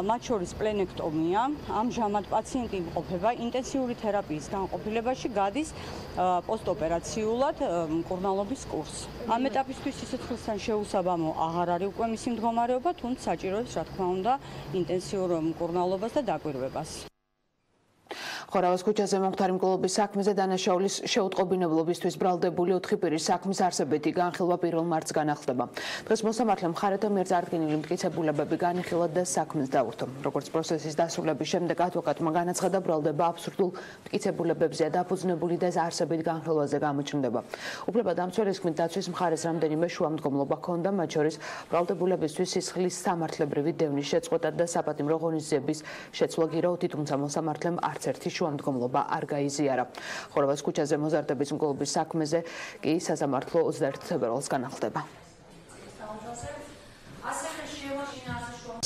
მათ შორის სპლენექტომია. ამჟამად პაციენტი იმყოფება ინტენსიური თერაპიის განყოფილებაში, გადის პოსტოპერაციულად მკურნალობის კურსს. ამ ეტაპისთვის სიცოცხლესთან შეუსაბამო აღარ არის უკვე მისი მდგომარეობა, თუმცა საჭიროებს რა თქმა უნდა ინტენსიურ მკურნალობას და დაკვირვებას. ხორავას ქუჩაზე მომხდარი მკვლელობის საქმეზე დანაშაულის შეუტყობინებლობისთვის ბრალდებული 4 პირის საქმის არსებითი განხილვა 1 მარტს განახლდება. დღეს მოსამართლემ მხარეთა მიერ წარდგენილი მტკიცებულებები განიხილა და საქმეს დაურთო. როგორც პროცესის დასრულების შემდეგ ადვოკატმა განაცხადა, ბრალდება აბსურდულ მტკიცებულებებზეა დაფუძნებული და არსებით განხილვაზე გამოჩნდება. უფლებადამცველის თქმით, დაცვის მხარეს რამდენიმე შუამდგომლობა ჰქონდა, მათ შორის ბრალდებულებისთვის სისხლის სამართლებრივი დევნის შეწყვეტა და საპატიმრო ღონისძიების შეცვლა გირაოთი, თუმცა მოსამართლემ არც ერთი შუამდგომლობა არ გაიზიარა. ხორავას ქუჩაზე მოზარდების მკვლელობის საქმეზე კი სასამართლო 21 თებერვალს განახლდება.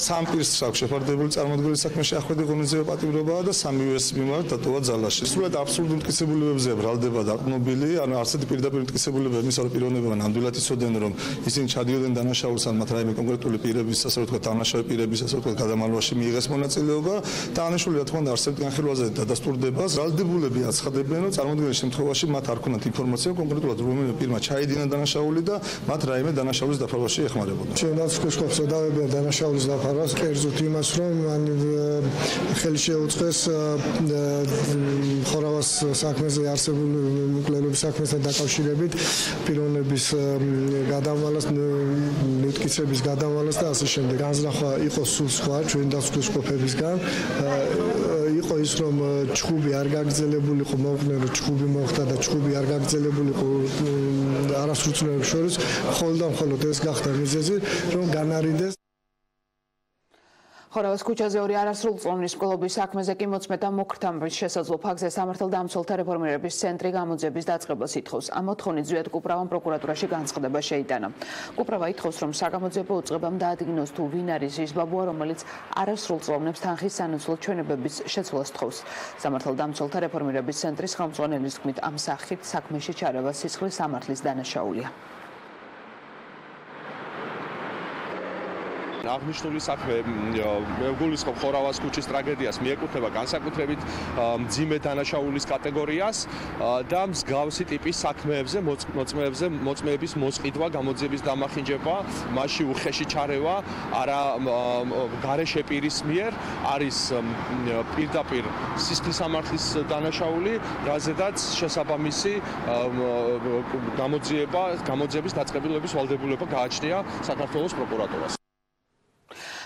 სამ პირს აქვს შეფარდებული წარმოდგენილი საქმეში ახვედი ღონისძიება პატიმრობაა და სამივეს მიმართ დატოვა ძალაში. სრულად აბსურდულ მტკიცებულებებზე ბრალდება დაყრდნობილი, ანუ არსეთი პირდაპირ მტკიცებულებები იმის რომ პიროვნებმა ნამდვილად იცოდნენ რომ ისინი ჩადიოდნენ დანაშაულს ან მათ რაიმე კონკრეტული პირების, ასე ვთქვათ, დანაშაული პირების, ასე ვთქვათ, გადამალვაში მიიღეს მონაწილეობა და ანიშული რა თქმა უნდა არსებთ განხილვაზე დადასტურდებას. ბრალდებულები აცხადებენ რომ წარმოდგენილ შემთხვევაში მათ არ ქონათ ინფორმაცია კონკრეტულად რომელიმე პირმა ჩაიდინა დანაშაული და მათ რაიმე დანაშაულის დაფარვაში ეხმარებოდნენ. ჩვენაც ხუშხობს დავებენ დანაშაულის დაფარვას კერძოდ იმას რომ ხელი შეუწყეს ხორავას საქმეზე არსებული მკვლელობის საქმესთან დაკავშირებით პიროვნების გადავალას, მტკიცების გადავალას და ასე შემდეგ. განზრახვა იყო სულ სხვა ჩვენ დასკვნისყოფებისგან. იყო ის რომ ჩხუბი არ გაგრძელებული იყო, მოხდნენ რომ ჩხუბი მოხდა და ჩხუბი არ გაგრძელებული იყო არასრულწლოვანებს შორის, მხოლოდ ეს გახდა მიზეზი რომ განარიდეს. ხორავას ქუჩაზე ორი არასრულწლოვნის მკვლელობის საქმეზე კი მოწმედა მოკრთამბის შესაძლო ფაქტზე სამართალდამცველთა რეფორმირების ცენტრი გამოძიების დაწყებას ითხოვს. ამ მოთხოვნით ზვიად კუპრავამ პროკურატურაში განცხადება შეიტანა. კუპრავა ითხოვს, რომ საგამოძიებო უწყებამ დაადგინოს თუ ვინ არის ის ბაბუა, რომელიც არასრულწლოვნებს თანხის სანაცვლოდ ჩვენებების შეცვლას თხოვს. სამართალდამცველთა რეფორმირების ცენტრის ხელმძღვანელის თქმით, ამ სახით საქმეში ჩარევა სისხლის სამართლის დანაშაულია. აღნიშნული საქმე გულისხმობ ხორავას ქუჩის ტრაგედიას მიეკუთვნება განსაკუთრებით მძიმე დანაშაულის კატეგორიას და მსგავსი ტიპის საქმეებზე მოწმეების მოსყიდვა, გამოძიების დამახინჯება, მასში უხეში ჩარევა, არა გარეშე პირის მიერ არის პირდაპირ სისხლის სამართლის დანაშაული, რაზედაც შესაბამისი გამოძიების დაწყებილების ვალდებულება გააჩნია საქართველოს პროკურატურას.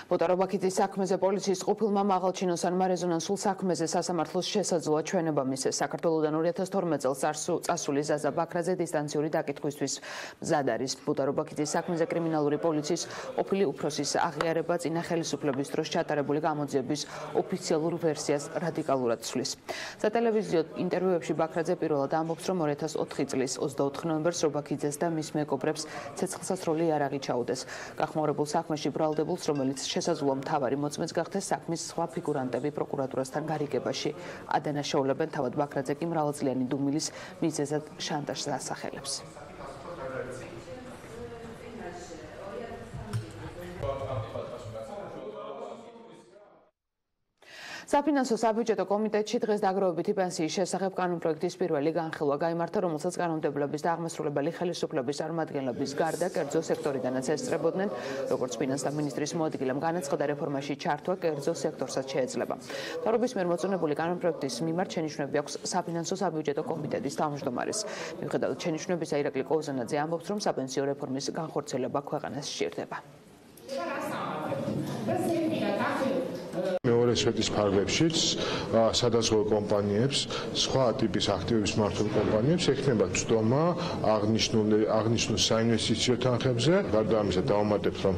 Ბუტარობაქიძის საქმეზე პოლიციის ყოფილმა მაღალჩინოსანმა რეზონანსულ საქმეზე სასამართლოს შესაძლოა ჩვენება მისცეს. საქართველოდან 2012 წელს წასული ზაზა ბაქრაძე დისტანციური დაკითხვისთვის მზად არის. ბუტარობაქიძის საქმეზე კრიმინალური პოლიციის ყოფილი უფროსის აღიარება წინა ხელისუფლების დროს ჩატარებული გამოძიების ოფიციალურ ვერსიას რადიკალურად ცვლის. სატელევიზიო ინტერვიუებში ბაქრაძე პირველად ამბობს, რომ 2004 წლის 24 ნოემბერს რობაქიძეს და მის მეგობრებს ცეცხლსასროლი იარაღი ჩაუდეს. გახმაურებულ საქმეში ბრალდებულს, რომელიც შესაძლოა მთავარი მოწმეც გახდეს, საქმის სხვა ფიგურანტები პროკურატურასთან გარიგებაში ადანაშაულებენ. თავად ბაქრაძე კი მრავალწლიანი დუმილის მიზეზად შანტაჟს ასახელებს. საფინანსო საბიუჯეტო კომიტეტში დღეს დაგროვებითი პენსიის შესახებ კანონპროექტის პირველი განხილვა გაიმართა, რომელსაც კანონმდებლობის და აღმასრულებელი ხელისუფლების წარმომადგენლების გარდა კერძო სექტორიდანაც ესწრებოდნენ, როგორც ფინანსთა მინისტრის მოადგილემ განაცხადა, რეფორმაში ჩართვა კერძო სექტორსაც შეეძლება. მთავრობის მიერ მოწონებული კანონპროექტის მიმართ შენიშვნები აქვს საფინანსო საბიუჯეტო კომიტეტის თავმჯდომარეს. მიუხედავად შენიშვნებისა, ირაკლი კოუზანაძე ამბობს, რომ საპენსიო რეფორმის განხორციელება ქვეყანას სჭირდება. მეორე სვეტის ფარგლებშიც სადაზღვევო კომპანიებს, სხვა ტიპის აქტივების მმართველ კომპანიებს ექნება წვდომა აღნიშნულ საინვესტიციო თანხებზე. გარდა ამისა დავუმატებთ, რომ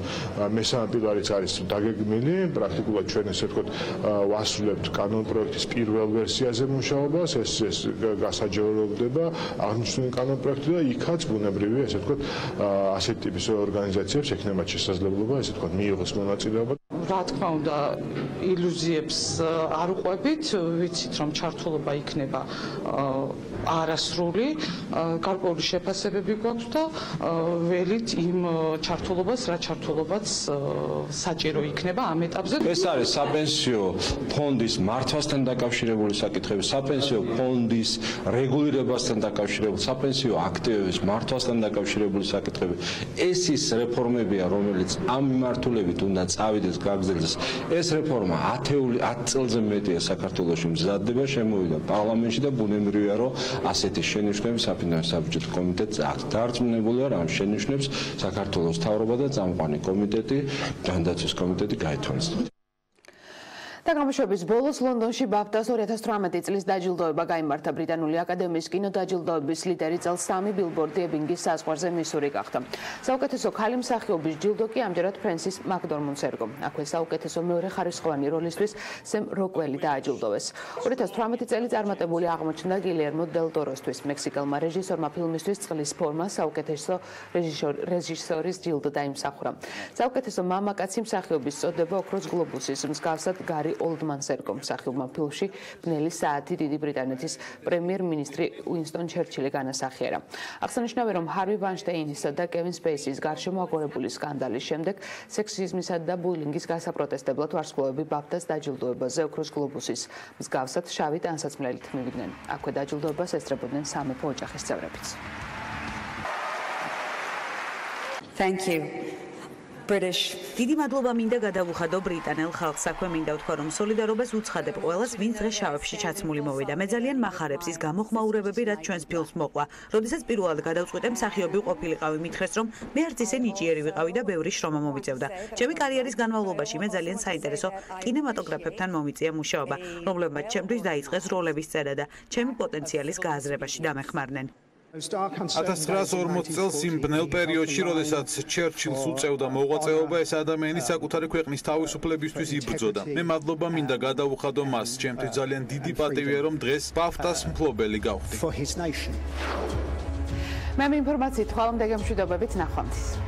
მესამე პილარიც არის დაგეგმილი, პრაქტიკულად ჩვენ ესე ვთქვათ ვასრულებთ კანონპროექტის პირველ ვერსიაზე მუშაობას, ეს გასაჯეროვდება აღნიშნული კანონპროექტი და იქაც ბუნებრივია ესე ვთქვათ ასეთ ტიპის ორგანიზაციებს ექნებათ შესაძლებლობა ესე ვთქვათ მიიღოს მონაწილეობა. რა თქმა უნდა, ილუზიებს არ უყვებით, ვიცით რომ ჩართულობა იქნება არასრული, გარკვეული შეფასებები გვაქვს და ველით იმ ჩართულობას, რა ჩართულობაც საჭირო იქნება ამ ეტაპზე. ეს არის საპენსიო ფონდის მართვასთან დაკავშირებული საკითხები, საპენსიო ფონდის რეგულირებასთან დაკავშირებული, საპენსიო აქტივების მართვასთან დაკავშირებული საკითხები. ეს ის რეფორმებია, რომელიც ამ მიმართულებით უნდა წავიდეს გაგრძელდეს. ეს რეფორმა 10 წელზე მეტია საქართველოში მზადდება, შემოვიდა პარლამენტში და ბუნებრივია, რომ ასეთი შენიშვნები საფინანსო საბიუჯეტო კომიტეტს აქვს. დარწმუნებული ვარ, ამ შენიშვნებს საქართველოს მთავრობა და წამყვანი კომიტეტი, ჯანდაცვის კომიტეტი გაითვალისწინებს. და გამოშვების ბოლოს ლონდონში ბაფტას 2018 წლის დაჯილდოება გაიმართა. ბრიტანული აკადემიის კინო დაჯილდოების ლიდერი წელს 3 ბილბორდი ებინგის საზღვარზე მისური გახდა. საუკეთესო ქალი მსახიობის ჯილდო კი ამჯერად ფრენსის მაკდორმუნდს ერგო. აქვე საუკეთესო მეორე ხარისხოვანი როლისთვის სემ როკველი დააჯილდოვეს. 2018 წელი წარმატებული აღმოჩნდა გილერმო დელ ტოროსთვის. მექსიკელმა რეჟისორმა ფილმისთვის წყლის ფორმა საუკეთესო რეჟისორის ჯილდო დაიმსახურა. საუკეთესო მამაკაცი მსახიობის წოდება ოქროს გლობუსის მსგავსად გარი ოლდმანს ერგო. მსახიობმა ფილმში ბნელი საათი დიდი ბრიტანეთის პრემიერ-მინისტრი უინსტონ ჩერჩილი განასახიერა. აღსანიშნავია, რომ ჰარვი ვაინშტეინისა და კევინ სპეისის გარშემო აგორებული სკანდალის შემდეგ სექსიზმისა და ბულინგის გასაპროტესტებლად ვარსკვლავები ბაფტას დაჯილდოებაზე ოქროს გლობუსის მსგავსად შავი ტანსაცმლელით მივიდნენ. აქვე დაჯილდოებას ესწრებოდნენ სამეფო ოჯახის წევრებიც. Thank you. British. დიდი მადლობა მინდა გადავუხადო ბრიტანელ ხალხს. საქმე მინდა ვთქვა, რომ სოლიდარობას უცხადებ ყველას, ვინც დღეს შავებში ჩაცმული მოვიდა. მე ძალიან მახარებს ის გამოხმაურებები, რაც ჩვენს ფილმს მოყვა. როდესაც პირველად გადავწყვიტე მსახიობი ყოფილიყავი, მითხრეს, რომ მე არც ისე ნიჭიერი ვიყავი და ბევრი შრომა მომიწევდა. ჩემი კარიერის განმავლობაში მე ძალიან საინტერესო კინემატოგრაფებთან მომიწია მუშაობა, რომლებმაც ჩემთვის დაიწყეს როლების წერა და ჩემი პოტენციალის გააზრებაში დამეხმარნენ. 1940 წელს იმ ბნელ პერიოდში, როდესაც ჩერჩილს უწევდა მოღვაწეობა, ეს ადამიანი საკუთარი ქვეყნის თავისუფლებისთვის იბრძოდა. მე მადლობა მინდა გადავუხადო მას. ჩემთვის ძალიან დიდი პატივია, რომ დღეს ბაფტას მფლობელი გავხდი. მე ამ ინფორმაციით ხვალამდე გემშვიდობებით, ნახვამდის.